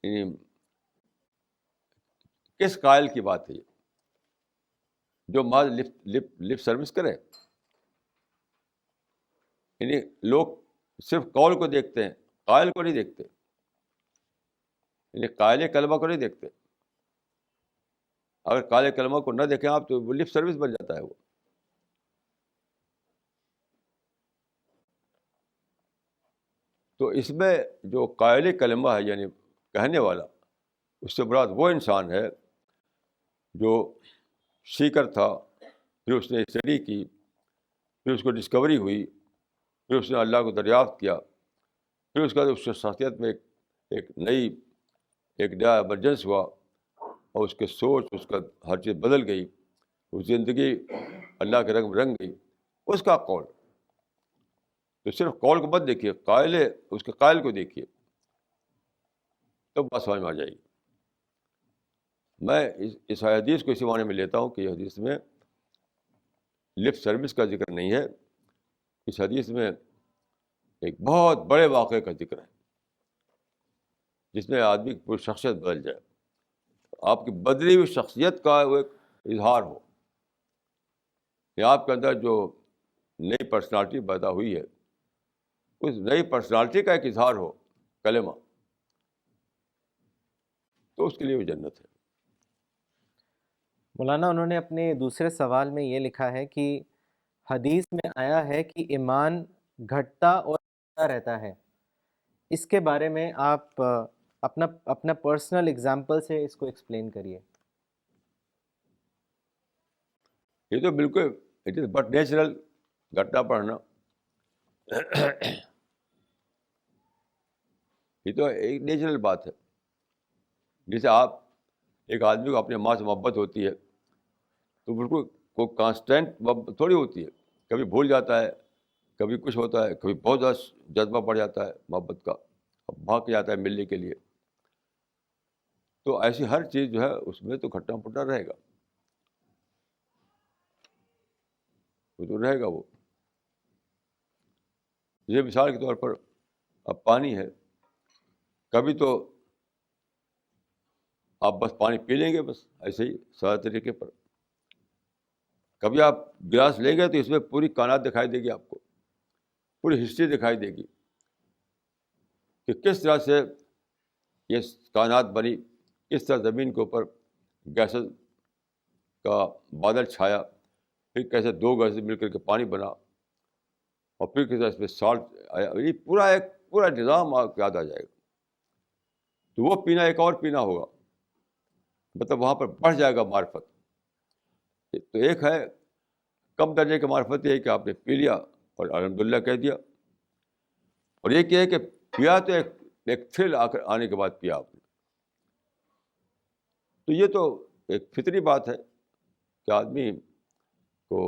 یعنی کس قائل کی بات ہے یہ؟ جو مال لپ سروس کرے. یعنی لوگ صرف قول کو دیکھتے ہیں، قائل کو نہیں دیکھتے، یعنی قائل کلمہ کو نہیں دیکھتے. اگر قائل کلمہ کو نہ دیکھیں آپ تو لپ سروس بن جاتا ہے وہ. تو اس میں جو قائل کلمہ ہے یعنی کہنے والا، اس سے مراد وہ انسان ہے جو سیکر تھا، پھر اس نے اسٹڈی کی، پھر اس کو ڈسکوری ہوئی، پھر اس نے اللہ کو دریافت کیا، پھر اس کے بعد اس کی شخصیت میں ایک نیا ایمرجنس ہوا، اور اس کے سوچ، اس کا ہر چیز بدل گئی، اس زندگی اللہ کے رنگ میں رنگ گئی. اس کا قول. تو صرف قول کو مت دیکھیے، اس کے قائل کو دیکھیے، تب بات سمجھ میں آ جائے گی. میں اس حدیث کو اسی معنی میں لیتا ہوں کہ یہ حدیث میں لپ سروس کا ذکر نہیں ہے. اس حدیث میں ایک بہت بڑے واقعے کا ذکر ہے جس میں آدمی کی پوری شخصیت بدل جائے، آپ کی بدلی ہوئی شخصیت کا وہ ایک اظہار ہو، یا آپ کے اندر جو نئی پرسنالٹی پیدا ہوئی ہے اس نئی پرسنالٹی کا ایک اظہار ہو کلمہ، تو اس کے لیے وہ جنت ہے. مولانا انہوں نے اپنے دوسرے سوال میں یہ لکھا ہے کہ حدیث میں آیا ہے کہ ایمان گھٹتا اور بڑھتا رہتا ہے، اس کے بارے میں آپ اپنا پرسنل اگزامپل سے اس کو ایکسپلین کریے. یہ تو بالکل اٹ از بٹ نیچرل گھٹنا پڑھنا. یہ تو ایک نیچرل بات ہے. جیسے آپ ایک آدمی کو اپنے ماں سے محبت ہوتی ہے تو بالکل کوئی کانسٹینٹ محبت تھوڑی ہوتی ہے، کبھی بھول جاتا ہے، کبھی کچھ ہوتا ہے، کبھی بہت زیادہ جذبہ بڑھ جاتا ہے محبت کا، اب بھاگ جاتا ہے ملنے کے لیے. تو ایسی ہر چیز جو ہے اس میں تو گھٹنا پھٹنا رہے گا، وہ تو رہے گا. وہ یہ مثال کے طور پر اب پانی ہے، کبھی تو آپ بس پانی پی لیں گے بس ایسے ہی سادہ طریقے پر، کبھی آپ گلاس لیں گے تو اس میں پوری کائنات دکھائی دے گی، آپ کو پوری ہسٹری دکھائی دے گی کہ کس طرح سے یہ کائنات بنی، کس طرح زمین کے اوپر گیسز کا بادل چھایا، پھر کیسے دو گیسز مل کر کے پانی بنا، اور پھر کس طرح اس میں سالٹ آیا. یہ پورا نظام آپ کو یاد آ جائے گا. تو وہ پینا ایک اور پینا ہوگا، مطلب وہاں پر بڑھ جائے گا معرفت. تو ایک ہے کم درجے کی معرفت، یہ ہے کہ آپ نے پی لیا اور الحمدللہ کہہ دیا، اور یہ کیا ہے کہ پیا تو ایک تھرل آنے کے بعد پیا آپ نے. تو یہ تو ایک فطری بات ہے کہ آدمی کو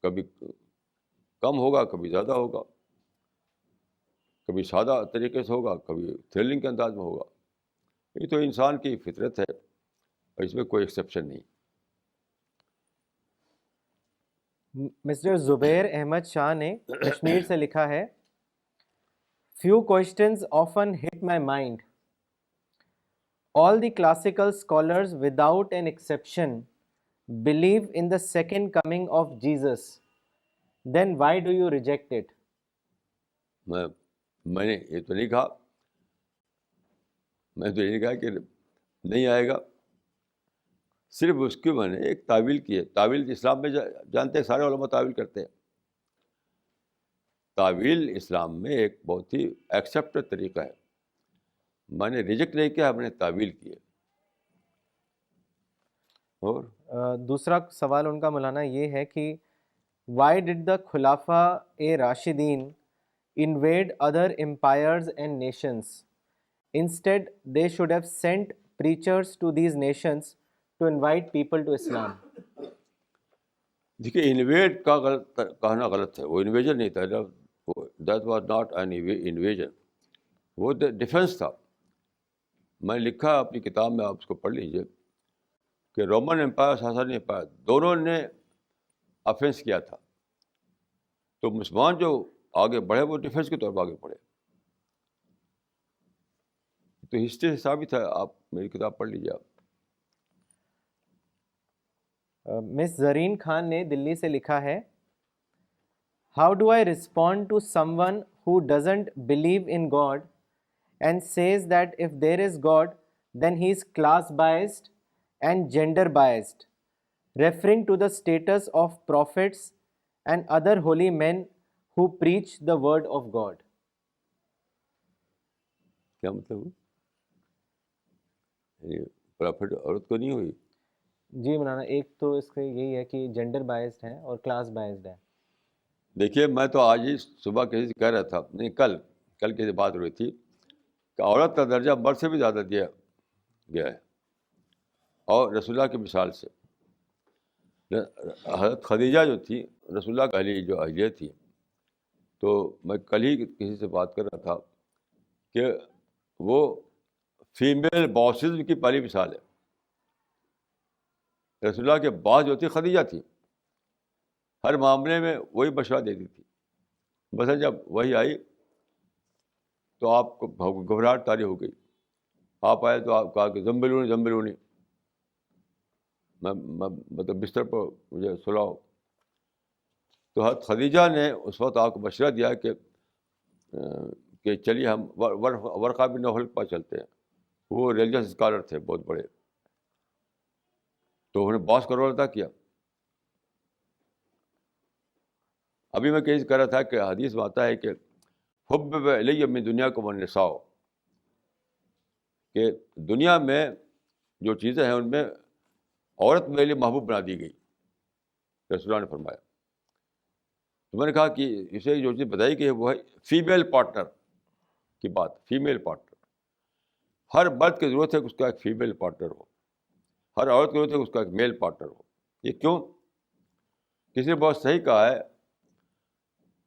کبھی کم ہوگا، کبھی زیادہ ہوگا، کبھی سادہ طریقے سے ہوگا، کبھی تھرلنگ کے انداز میں ہوگا. یہ تو انسان کی فطرت ہے اور اس میں کوئی ایکسیپشن نہیں. مسٹر زبیر احمد شاہ نے کشمیر سے لکھا ہے، few questions often hit my mind. All the classical scholars without an exception believe in the second coming of Jesus. Then why do you reject it? میں نے یہ تو نہیں کہا، میں تو یہ نہیں کہا کہ نہیں آئے گا، صرف اس کی میں نے ایک تعویل کی ہے. تعویل اسلام میں جانتے ہیں سارے علماء تعویل کرتے ہیں. تعویل اسلام میں ایک بہت ہی ایکسیپٹڈ طریقہ ہے. میں نے ریجیکٹ نہیں کیا، میں نے تعویل کی ہے. اور دوسرا سوال ان کا مولانا یہ ہے کہ why did the Khulafa Rashidin invade other empires and nations? Instead, they should have sent preachers to these nations to invite people to Islam. دیکھیے انویڈ کا کہنا غلط ہے، وہ انویژن نہیں تھا. That was not an invasion, وہ ڈیفینس تھا. میں لکھا اپنی کتاب میں، آپ اس کو پڑھ لیجیے کہ رومن امپائر، ساسانی امپائر دونوں نے افینس کیا تھا، تو مسلمان جو آگے بڑھے وہ ڈیفینس کے طور پر آگے بڑھے. تو ہسٹری سے ثابت ہے، آپ میری کتاب پڑھ لیجیے آپ. مس زرین خان نے دلی سے لکھا ہے، how do I respond to someone who doesn't believe in God and says that if there is God then he is class biased and gender biased, referring to the status of prophets and other holy men who preach the word of God. کیا مطلب؟ پرافٹ عورت کو نہیں ہوئی؟ جی مولانا، ایک تو اس کا یہی ہے کہ جینڈر بائزڈ ہے اور کلاس بائزڈ ہے. دیکھیے، میں تو آج ہی صبح کسی سے کہہ رہا تھا، نہیں کل کسی سے بات ہو رہی تھی کہ عورت کا درجہ مرد سے بھی زیادہ دیا گیا ہے. اور رسول اللہ کی مثال سے حضرت خدیجہ جو تھی رسول اللہ پہلی جو اہلیہ تھی، تو میں کل ہی کسی سے بات کر رہا تھا کہ وہ فیمیل باسز کی پہلی مثال ہے. رسول اللہ کے بعد جو تھی خدیجہ تھی، ہر معاملے میں وہی مشورہ دیتی تھی. مثلا جب وہی آئی تو آپ کو گھبراہٹ طاری ہو گئی، آپ آئے تو آپ کہا کہ زمبلونی میں مطلب بستر پر مجھے سلاؤ. تو حضرت خدیجہ نے اس وقت آپ کو مشورہ دیا کہ چلیے ہم ورقہ بن نوفل کے پاس چلتے ہیں. وہ ریلیجس اسکالر تھے بہت بڑے، تو انہوں نے باس کا رول ادا کیا. ابھی میں کہیں کہہ رہا تھا کہ حدیث میں آتا ہے کہ حبب الی من دنیاکم النساء، کہ دنیا میں جو چیزیں ہیں ان میں عورت میرے لیے محبوب بنا دی گئی، رسول اللہ نے فرمایا. تو میں نے کہا کہ اسے جو چیز بتائی گئی ہے وہ ہے فیمیل پارٹنر کی بات. فیمیل پارٹنر، ہر مرد کی ضرورت ہے کہ اس کا ایک فیمیل پارٹنر ہو، ہر عورت کی ضرورت ہے کہ اس کا ایک میل پارٹنر ہو. یہ کیوں؟ کسی نے بہت صحیح کہا ہے،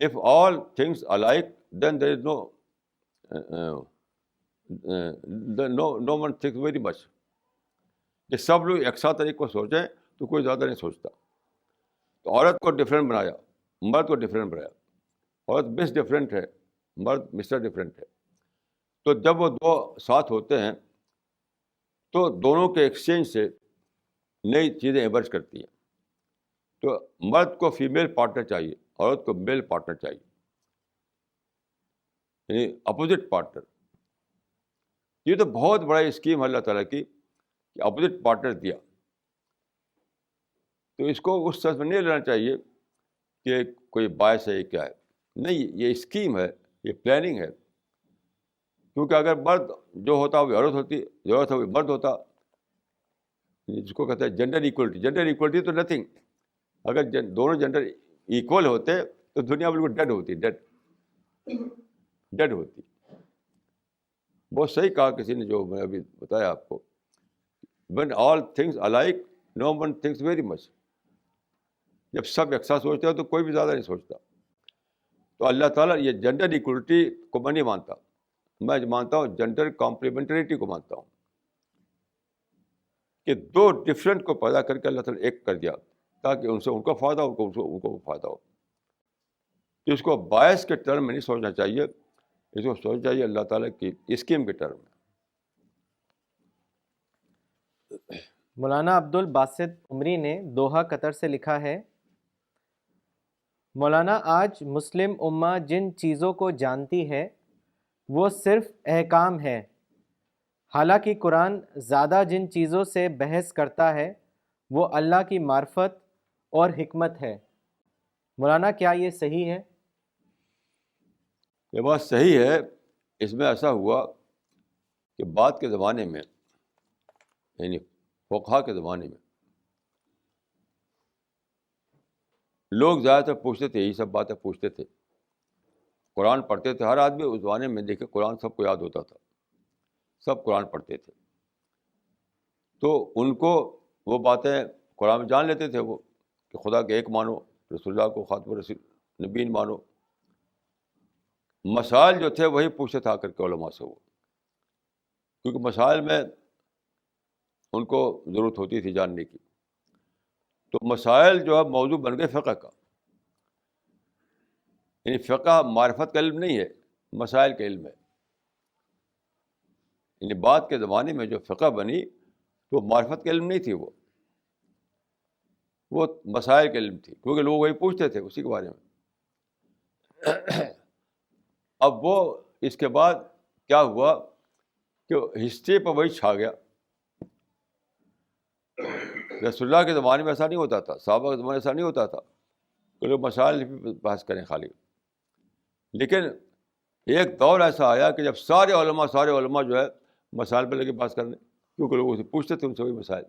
if all things alike then there is no one thinks very much. کہ سب لوگ یکساں طریقے کو سوچیں تو کوئی زیادہ نہیں سوچتا. تو عورت کو ڈفرینٹ بنایا، مرد کو ڈفرینٹ بنایا. عورت مس ڈفرینٹ ہے، مرد مسٹر ڈفرینٹ ہے. تو جب وہ دو ساتھ ہوتے ہیں تو دونوں کے ایکسچینج سے نئی چیزیں ایمرج کرتی ہیں. تو مرد کو فیمیل پارٹنر چاہیے، عورت کو میل پارٹنر چاہیے، یعنی اپوزٹ پارٹنر. یہ تو بہت بڑا اسکیم ہے اللہ تعالیٰ کی کہ اپوزٹ پارٹنر دیا. تو اس کو اس سرس میں نہیں لینا چاہیے کہ کوئی باعث ہے کیا ہے. نہیں، یہ اسکیم ہے، یہ پلاننگ ہے. کیونکہ اگر مرد جو ہوتا وہ عورت ہوتی، جو عورت ہے وہ مرد ہوتا، جس کو کہتے ہیں جنڈر ایکولٹی. جنڈر ایکولٹی تو نتھنگ. اگر دونوں جنڈر ایکول ہوتے تو دنیا بالکل ڈیڈ ہوتی، ڈیڈ ہوتی. بہت صحیح کہا کسی نے جو میں ابھی بتایا آپ کو، when all things alike no one thinks very much. جب سب یکساں سوچتے ہو تو کوئی بھی زیادہ نہیں سوچتا. تو اللہ تعالیٰ یہ جنڈر ایکولٹی کو میں نہیں مانتا، میں مانتا ہوں جنڈر کمپلیمنٹریٹی کو مانتا ہوں، کہ دو ڈفرینٹ کو پیدا کر کے اللہ تعالیٰ ایک کر دیا تاکہ ان سے ان کو فائدہ ہو، ان کو فائدہ ہو. تو اس کو باعث کے ٹرم میں نہیں سوچنا چاہیے، اس کو سوچنا چاہیے اللہ تعالیٰ کی اسکیم کے ٹرم میں. مولانا عبد الباسط عمری نے دوحہ قطر سے لکھا ہے، مولانا آج مسلم امہ جن چیزوں کو جانتی ہے وہ صرف احکام ہے، حالانکہ قرآن زیادہ جن چیزوں سے بحث کرتا ہے وہ اللہ کی معرفت اور حکمت ہے. مولانا کیا یہ صحیح ہے؟ یہ بات صحیح ہے. اس میں ایسا ہوا کہ بعد کے زمانے میں، یعنی فقہا کے زمانے میں، لوگ زیادہ تر پوچھتے تھے، یہی سب باتیں پوچھتے تھے. قرآن پڑھتے تھے، ہر آدمی اس زمانے میں دیکھے قرآن سب کو یاد ہوتا تھا، سب قرآن پڑھتے تھے. تو ان کو وہ باتیں قرآن میں جان لیتے تھے وہ، کہ خدا کے ایک مانو، رسول اللہ کو خاتم الرسول نبیین مانو. مسائل جو تھے وہی پوچھتے تھا کر کے علماء سے وہ، کیونکہ مسائل میں ان کو ضرورت ہوتی تھی جاننے کی. تو مسائل جو ہے موضوع بن گئے فقہ کا. یعنی فقہ معرفت کا علم نہیں ہے، مسائل کا علم ہے. یعنی بعد کے زمانے میں جو فقہ بنی تو معرفت کا علم نہیں تھی، وہ مسائل کا علم تھی، کیونکہ لوگ وہی پوچھتے تھے اسی کے بارے میں. اب وہ اس کے بعد کیا ہوا کہ ہسٹری پر وہی چھا گیا. رسول اللہ کے زمانے میں ایسا نہیں ہوتا تھا، صحابہ کے زمانے میں ایسا نہیں ہوتا تھا کہ لوگ مسائل پہ بحث کریں خالی. لیکن ایک دور ایسا آیا کہ جب سارے علماء جو ہے مسائل پہ لگے بحث کرنے، کیونکہ لوگ اسے پوچھتے تھے ان سے وہی مسائل.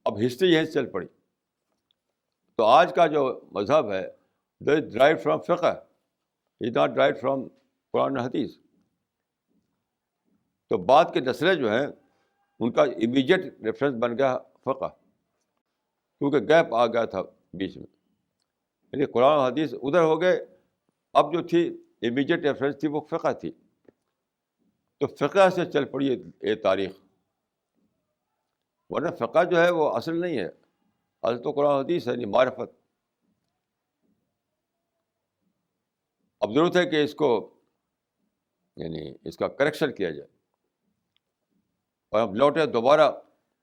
اب ہسٹری یہیں سے چل پڑی. تو آج کا جو مذہب ہے دیٹ از ڈرائیوڈ فرام فقہ، از ناٹ ڈرائیوڈ فرام قرآن حدیث. تو بعد کے نسلیں جو ہیں ان کا امیجیٹ ریفرنس بن گیا فقہ، کیونکہ گیپ آ گیا تھا بیچ میں. یعنی قرآن و حدیث ادھر ہو گئے، اب جو تھی امیجیٹ ریفرنس تھی وہ فقہ تھی. تو فقہ سے چل پڑی یہ تاریخ، ورنہ فقہ جو ہے وہ اصل نہیں ہے. اصل تو قرآن و حدیث ہے، یعنی معرفت. اب ضرورت ہے کہ اس کو یعنی اس کا کریکشن کیا جائے اور ہم لوٹے دوبارہ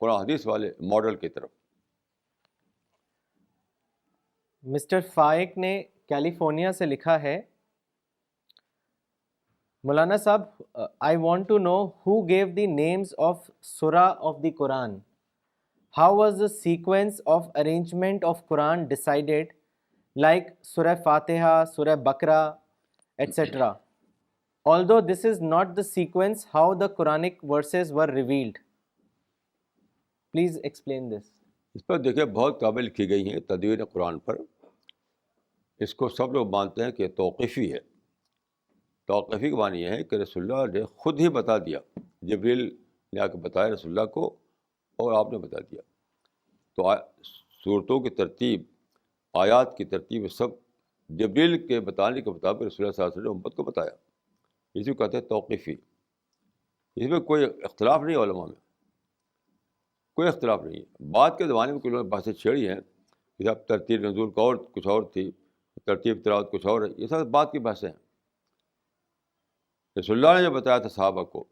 قرآن حدیث والے ماڈل کی طرف. مسٹر فائق نے کیلیفورنیا سے لکھا ہے، مولانا صاحب I want to know who gave the names of سورہ of the Quran. How was the sequence of arrangement of Quran decided like سورہ فاتحہ، سورہ بقرہ etcetera. Although this is not the sequence how the Quranic verses were revealed. Please explain this. اس پر دیکھیں بہت کتابیں لکھی گئی ہیں تدوین قرآن پر. اس کو سب لوگ مانتے ہیں کہ توقیفی ہے. توقیفی کا معنی یہ ہے کہ رسول اللہ نے خود ہی بتا دیا، جبریل نے آ کے بتایا رسول اللہ کو اور آپ نے بتا دیا. تو صورتوں کی ترتیب، آیات کی ترتیب سب جبریل کے بتانے کے مطابق رسول اللہ صلی اللہ علیہ وسلم نے امت کو بتایا. اسی کو کہتے ہیں توقیفی. اس میں کوئی اختلاف نہیں ہے، علماء میں کوئی اختلاف نہیں ہے. بعد کے زمانے میں کچھ لوگوں نے بحثیں چھیڑی ہیں کہ اب ترتیب نزول کا اور کچھ اور تھی، ترتیب تلاوت کچھ اور ہے. یہ سب بعد کی بحثیں ہیں. رسول اللہ نے جو بتایا تھا صحابہ کو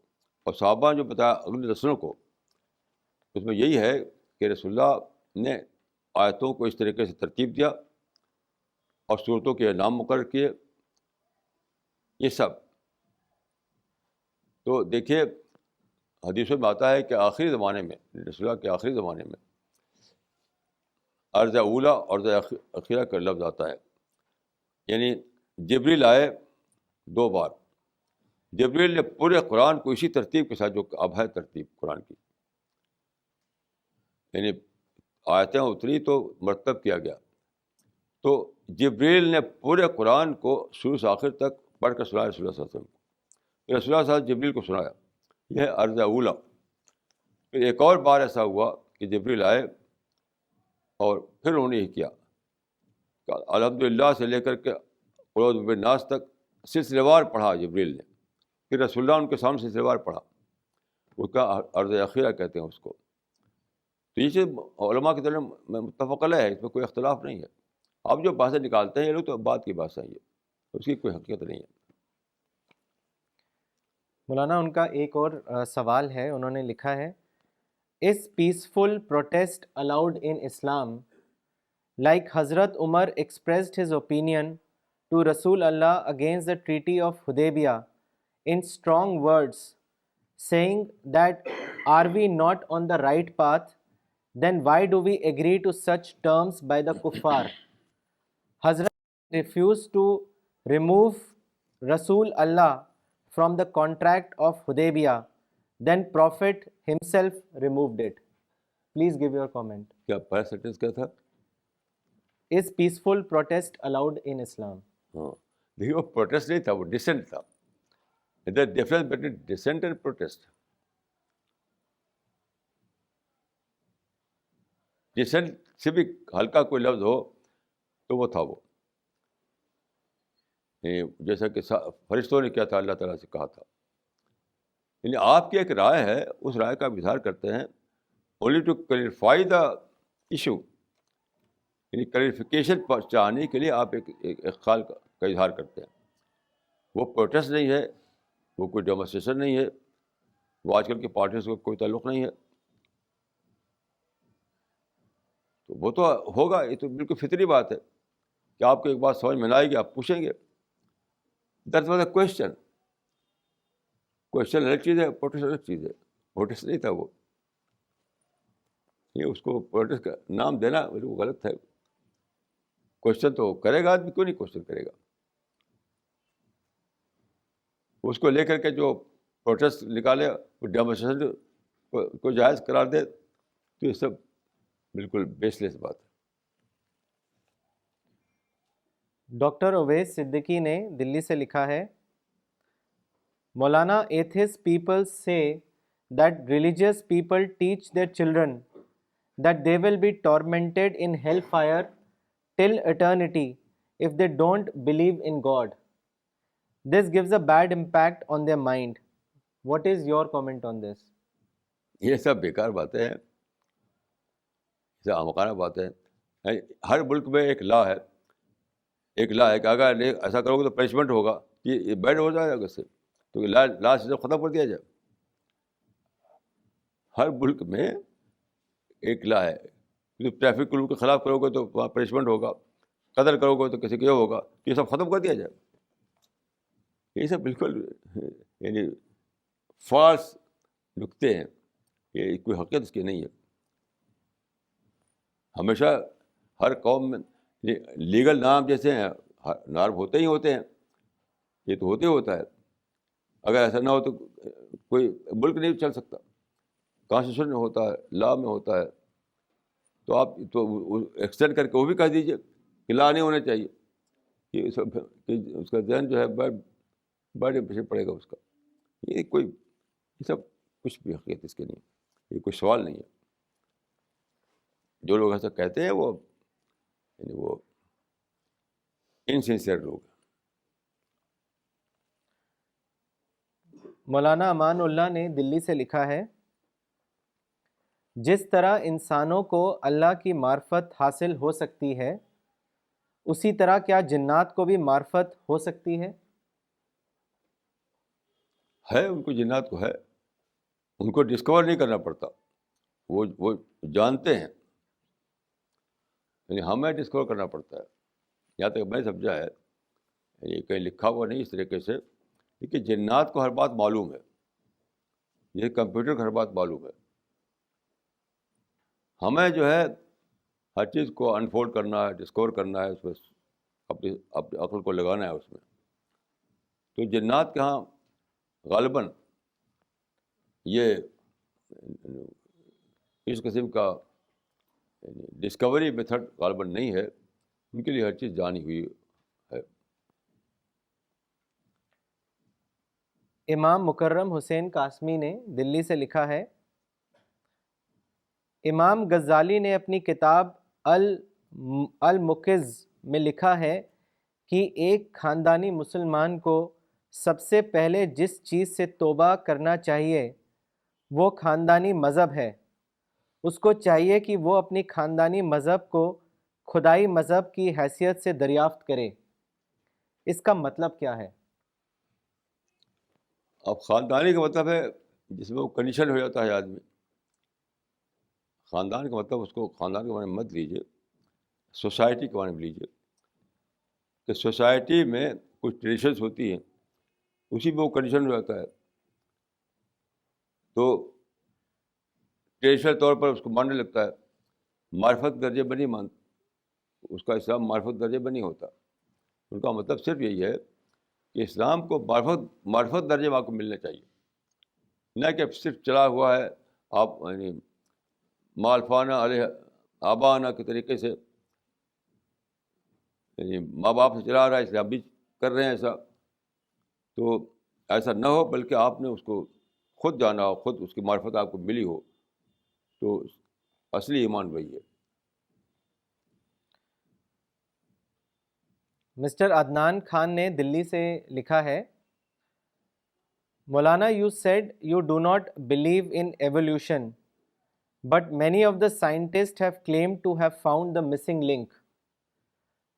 اور صحابہ نے جو بتایا اگلی نسلوں کو، اس میں یہی ہے کہ رسول اللہ نے آیتوں کو اس طریقے سے ترتیب دیا اور صورتوں کے نام مقرر کیے. یہ سب تو دیکھیے حدیثوں میں آتا ہے کہ آخری زمانے میں، رسول اللہ کے آخری زمانے میں عرض اولا اور عرض اخیرہ کا لفظ آتا ہے. یعنی جبریل آئے 2 بار. جبریل نے پورے قرآن کو اسی ترتیب کے ساتھ جو اب ہے ترتیب قرآن کی، یعنی آیتیں اتری تو مرتب کیا گیا. تو جبریل نے پورے قرآن کو شروع سے آخر تک پڑھ کر سنایا رسول اللہ صلی اللہ علیہ وسلم کو. رسول اللہ صلی اللہ علیہ وسلم جبریل کو سنایا. یہ ہے عرض اولا. پھر ایک اور بار ایسا ہوا کہ جبریل آئے اور پھر انہوں نے یہ کیا. الحمدللہ سے لے کر کے قل اعوذ برب الناس تک سلسلہ وار پڑھا جبریل نے. پھر رسول اللہ ان کے سامنے سلسلہ وار پڑھا. وہ کیا عرض اخیرہ کہتے ہیں اس کو. تو یہ چیز علماء کی طرف میں متفق علیہ ہے، اس میں کوئی اختلاف نہیں ہے. اب جو بحثیں نکالتے ہیں یہ لوگ تو بات کی بحثیں ہیں، اس کی کوئی حقیقت نہیں ہے. مولانا ان کا ایک اور سوال ہے، انہوں نے لکھا ہے Is peaceful protest allowed in Islam? Like Hazrat Umar expressed his opinion to Rasul Allah against the Treaty of Hudaybiyah in strong words, saying that are we not on the right path? Then why do we agree to such terms by the kuffar? Hazrat refused to remove Rasul Allah from the contract of Hudaybiyah. Then Prophet himself removed it. Please give your comment. کیا پہلا سینٹینس کیا تھا؟ Is peaceful protest allowed in Islam? ہاں دیکھیے وہ پروٹیسٹ نہیں تھا، وہ ڈسینٹ تھا. The difference between dissent and protest. Dissent سے بھی ہلکا کوئی لفظ ہو تو وہ تھا وہ، جیسا کہ فرشتوں نے کیا تھا، اللہ تعالیٰ سے کہا تھا. یعنی آپ کی ایک رائے ہے, اس رائے کا آپ اظہار کرتے ہیں only to clarify the issue, یعنی کلیریفیکیشن چاہنے کے لیے آپ ایک خیال کا اظہار کرتے ہیں. وہ پروٹیسٹ نہیں ہے, وہ کوئی ڈیمونسٹریشن نہیں ہے, وہ آج کل کی پارٹیز کا کوئی تعلق نہیں ہے. تو وہ تو ہوگا, یہ تو بالکل فطری بات ہے کہ آپ کو ایک بات سمجھ میں نہ آئے گی, آپ پوچھیں گے. دیٹ واز اے کوشچن الگ چیز ہے, پروٹیسٹ الگ چیز ہے. پروٹیسٹ نہیں تھا وہ, یہ اس کو پروٹیسٹ کا نام دینا بالکل غلط ہے. کوشچن تو کرے گا آدمی, کیوں نہیں کوشچن کرے گا. اس کو لے کر کے جو پروٹیسٹ نکالے, وہ ڈیمونسٹریشن کو جائز قرار دے, تو یہ سب بالکل بیس لیس بات ہے. ڈاکٹر اویس صدیقی نے دلی سے لکھا ہے, مولانا ایتھسٹ پیپل سے that religious people teach their children that they will be tormented in hellfire till eternity if they don't believe in God. This gives a bad impact on their mind. What is your comment on this? یہ سب بیکار باتیں ہیں, یہ سب احمقانہ باتیں ہیں. ہر ملک میں ایک لا ہے, کہ اگر ایسا کرو گے تو پنشمنٹ ہوگا, یہ بیڈ ہو جائے گا اس سے, تو لا سے ختم کر دیا جائے. ہر ملک میں ایک لا ہے, ٹریفک رول کے خلاف کرو گے تو وہاں پنشمنٹ ہوگا, قتل کرو گے تو کسی کو یہ ہوگا, یہ سب ختم کر دیا جائے. یہ سب بالکل یعنی فالس نکتے ہیں, یہ کوئی حقیقت اس کی نہیں ہے. ہمیشہ ہر قوم میں لیگل نام جیسے ہیں, نارم ہوتے ہی ہوتے ہیں, یہ تو ہوتے ہی ہوتا ہے. اگر ایسا نہ ہو تو کوئی ملک نہیں چل سکتا. کانسٹیٹیوشن میں ہوتا ہے, لا میں ہوتا ہے, تو آپ تو ایکسٹینڈ کر کے وہ بھی کہہ دیجیے کہ لا نہیں ہونا چاہیے. یہ سب اس کا ذہن جو ہے بڑے پیچھے پڑے گا اس کا. یہ سب کچھ بھی حقیقت اس کے نہیں, یہ کوئی سوال نہیں ہے. جو لوگ ایسا کہتے ہیں وہ انسنسیئر لوگ ہیں. مولانا امان اللہ نے دلی سے لکھا ہے, جس طرح انسانوں کو اللہ کی معرفت حاصل ہو سکتی ہے, اسی طرح کیا جنات کو بھی معرفت ہو سکتی ہے؟ ان کو جنات کو ہے, ان کو ڈسکور نہیں کرنا پڑتا, وہ جانتے ہیں. یعنی ہمیں ڈسکور کرنا پڑتا ہے. یہاں تک میں سمجھا ہے, یہ کہیں لکھا ہوا نہیں اس طریقے سے, کہ جنات کو ہر بات معلوم ہے, یہ کمپیوٹر کو ہر بات معلوم ہے. ہمیں جو ہے ہر چیز کو انفولڈ کرنا ہے, ڈسکور کرنا ہے, اس میں اپنی عقل کو لگانا ہے اس میں. تو جنات کے ہاں غالباً یہ اس قسم کا ڈسکوری میتھڈ غالباً نہیں ہے. ان کے لیے ہر چیز جانی ہوئی ہے. امام مکرم حسین قاسمی نے دلی سے لکھا ہے, امام غزالی نے اپنی کتاب الموقظ میں لکھا ہے کہ ایک خاندانی مسلمان کو سب سے پہلے جس چیز سے توبہ کرنا چاہیے وہ خاندانی مذہب ہے. اس کو چاہیے کہ وہ اپنی خاندانی مذہب کو خدائی مذہب کی حیثیت سے دریافت کرے. اس کا مطلب کیا ہے؟ اب خاندانی کا مطلب ہے جس میں وہ کنڈیشن ہو جاتا ہے آدمی. خاندان کا مطلب اس کو خاندان کے بارے میں مت لیجیے, سوسائٹی کے بارے میں لیجیے. کہ سوسائٹی میں کچھ ٹریڈیشنس ہوتی ہیں, اسی میں وہ کنڈیشن ہو جاتا ہے. تو ٹریڈیشنل طور پر اس کو ماننے لگتا ہے. معرفت درجے میں نہیں مانتا, اس کا اسلام معرفت درجے میں نہیں ہوتا. ان کا مطلب صرف یہی ہے کہ اسلام کو معرفت درجے میں آپ کو ملنا چاہیے, نہ کہ صرف چلا ہوا ہے آپ یعنی مالفانہ علیہ آبانہ کے طریقے سے, یعنی ماں باپ سے چلا رہا ہے اس لیے آپ بھی کر رہے ہیں ایسا. تو ایسا نہ ہو, بلکہ آپ نے اس کو خود جانا ہو, خود اس کی معرفت آپ کو ملی ہو, تو اصلی ایمان وہی ہے. مسٹر عدنان خان نے دلی سے لکھا ہے, Maulana, you said you do not believe in evolution, but many of the scientists have claimed to have found the missing link.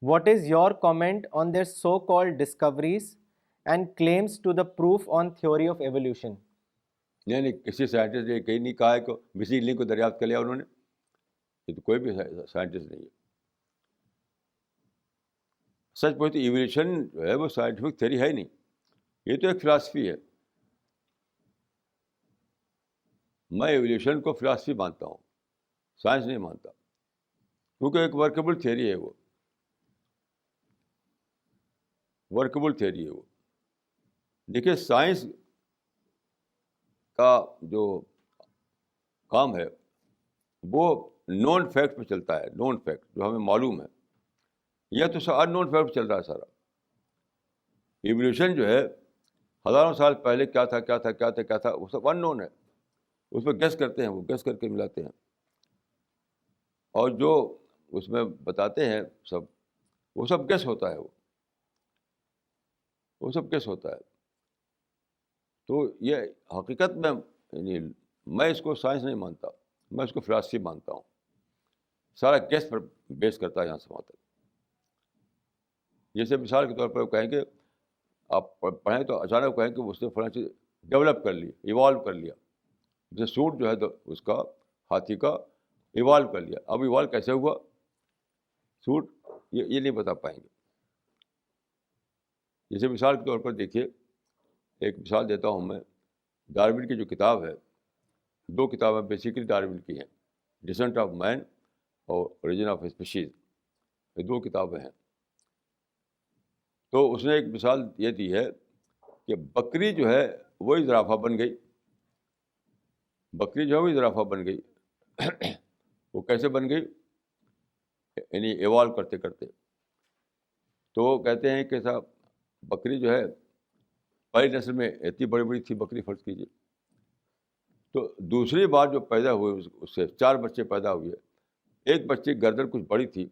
What is your comment on their so-called discoveries and claims to the proof on theory of evolution? نہیں کسی سائنٹسٹ نے کہیں نہیں کہا ہے کہ مسنگ لنک کو دریافت کر لیا انہوں نے. یہ تو کوئی بھی سائنٹسٹ نہیں ہے. سچ پوچھتے ایولیوشن جو ہے وہ سائنٹیفک تھیوری ہے ہی نہیں, یہ تو ایک فلاسفی ہے. میں ایولیوشن کو فلاسفی مانتا ہوں, سائنس نہیں مانتا, کیونکہ ایک ورکیبل تھیوری ہے, وہ ورکیبل تھیوری ہے. وہ دیکھیے سائنس کا جو کام ہے وہ نون فیکٹ پہ چلتا ہے, نون فیکٹ جو ہمیں معلوم ہے. یہ تو ان نون فیکٹ پہ چل رہا ہے سارا. ایولیوشن جو ہے ہزاروں سال پہلے کیا تھا کیا تھا کیا تھا کیا تھا وہ سب ان نون ہے, اس پہ گیس کرتے ہیں, وہ گیس کر کے ملاتے ہیں, اور جو اس میں بتاتے ہیں سب وہ سب گیس ہوتا ہے, وہ سب گیس ہوتا ہے. تو یہ حقیقت میں یعنی میں اس کو سائنس نہیں مانتا, میں اس کو فلاسفی مانتا ہوں. سارا گیس پر بیس کرتا ہے یہاں سے وہاں تک. جیسے مثال کے طور پر کہیں کہ آپ پڑھیں تو اچانک کہیں کہ اس نے فلاں چیز ڈیولپ کر لی, ایوالو کر لیا. جیسے سوٹ جو ہے تو اس کا ہاتھی کا ایوالو کر لیا. اب ایوالو کیسے ہوا سوٹ یہ نہیں بتا پائیں گے. جیسے مثال کے طور پر دیکھیے, ایک مثال دیتا ہوں میں. ڈارون کی جو کتاب ہے, دو کتابیں بیسیکلی ڈارون کی ہیں, ڈسنٹ آف مین اور اوریجن آف اسپیشیز, یہ دو کتابیں ہیں. تو اس نے ایک مثال یہ دی ہے کہ بکری جو ہے وہی زرافہ بن گئی. بکری جو ہے وہی زرافہ بن گئی. وہ کیسے بن گئی؟ یعنی ایوالو کرتے کرتے. تو وہ کہتے ہیں کہ صاحب بکری جو ہے پہلی نسل میں اتنی بڑی بڑی تھی بکری, فرض کیجیے. تو دوسری بار جو پیدا ہوئے اس سے 4 بچے پیدا ہوئے. ایک بچے کی گردن کچھ بڑی تھی,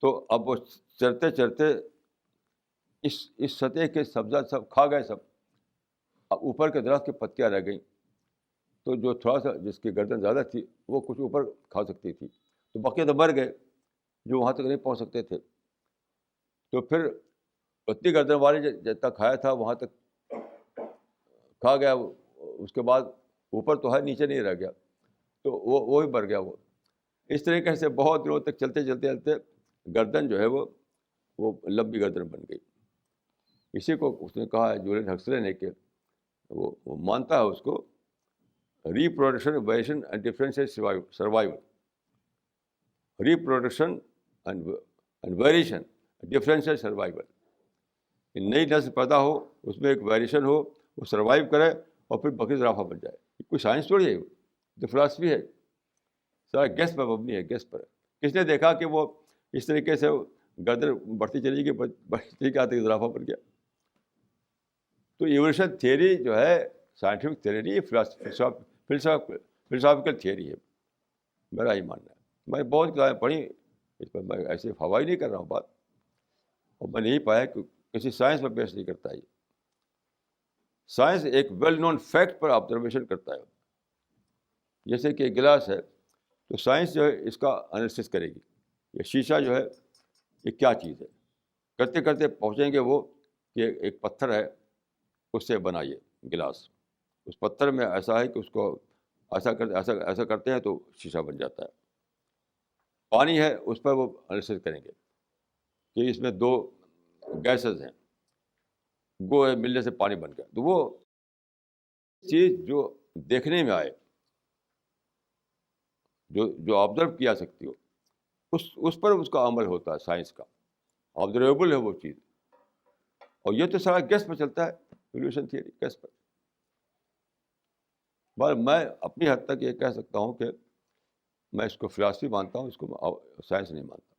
تو اب وہ چرتے چرتے اس سطح کے سبزہ سب کھا گئے سب. اب اوپر کے درخت کی پتیاں رہ گئیں, تو جو تھوڑا سا جس کی گردن زیادہ تھی وہ کچھ اوپر کھا سکتی تھی. تو بقیہ تو مر گئے جو وہاں تک نہیں پہنچ سکتے تھے. تو پھر اتنی گردن والے جتنا کھایا تھا وہاں تک کھا گیا. اس کے بعد اوپر تو ہے, نیچے نہیں رہ گیا, تو وہ بھی مر گیا. وہ اس طریقے سے بہت دنوں تک چلتے چلتے چلتے گردن جو ہے وہ لمبی گردن بن گئی. اسی کو اس نے کہا ہے جولین ہکسلے نے کہ وہ مانتا ہے اس کو reproduction, variation and differential survival. Reproduction and variation, differential survival. نئی نسل پیدا ہو, اس میں ایک ویریشن ہو, وہ سروائیو کرے اور پھر بکری زرافہ بن جائے. کوئی سائنس تھوڑی ہے, جو فلاسفی ہے. سارا گیس پر مبنی ہے, گیس پر. کس نے دیکھا کہ وہ اس طریقے سے گردن بڑھتی چلی گئی, بڑھتی کیا تک زرافہ بن گیا. تو ایولیوشن تھیوری جو ہے سائنٹیفک تھیوری نہیں, فلسافیکل تھیوری ہے. میرا ہی ماننا ہے. میں بہت کتابیں پڑھی اس پر, میں ایسے ہوائی نہیں کر رہا ہوں بات, اور میں نے یہی پایا کہ کسی سائنس پر بیس نہیں کرتا ہے. سائنس ایک ویل نون فیکٹ پر آبزرویشن کرتا ہے. جیسے کہ ایک گلاس ہے, تو سائنس جو ہے اس کا انالیسس کرے گی. یہ شیشہ جو ہے یہ کیا چیز ہے, کرتے کرتے پہنچیں گے وہ کہ ایک پتھر ہے, اس سے بنائیے گلاس. اس پتھر میں ایسا ہے کہ اس کو ایسا کرتے ہیں تو شیشہ بن جاتا ہے. پانی ہے, اس پر وہ انالیسس کریں گے کہ اس میں 2 گیسز ہیں, گو ملنے سے پانی بن گیا. تو وہ چیز جو دیکھنے میں آئے, جو آبزرو کیا سکتی ہو, اس پر اس کا عمل ہوتا ہے. سائنس کا آبزرویبل ہے وہ چیز. اور یہ تو سارا گیس پر چلتا ہے, ایولیوشن تھیوری گیس پر. میں اپنی حد تک یہ کہہ سکتا ہوں کہ میں اس کو فلاسفی مانتا ہوں, اس کو سائنس نہیں مانتا.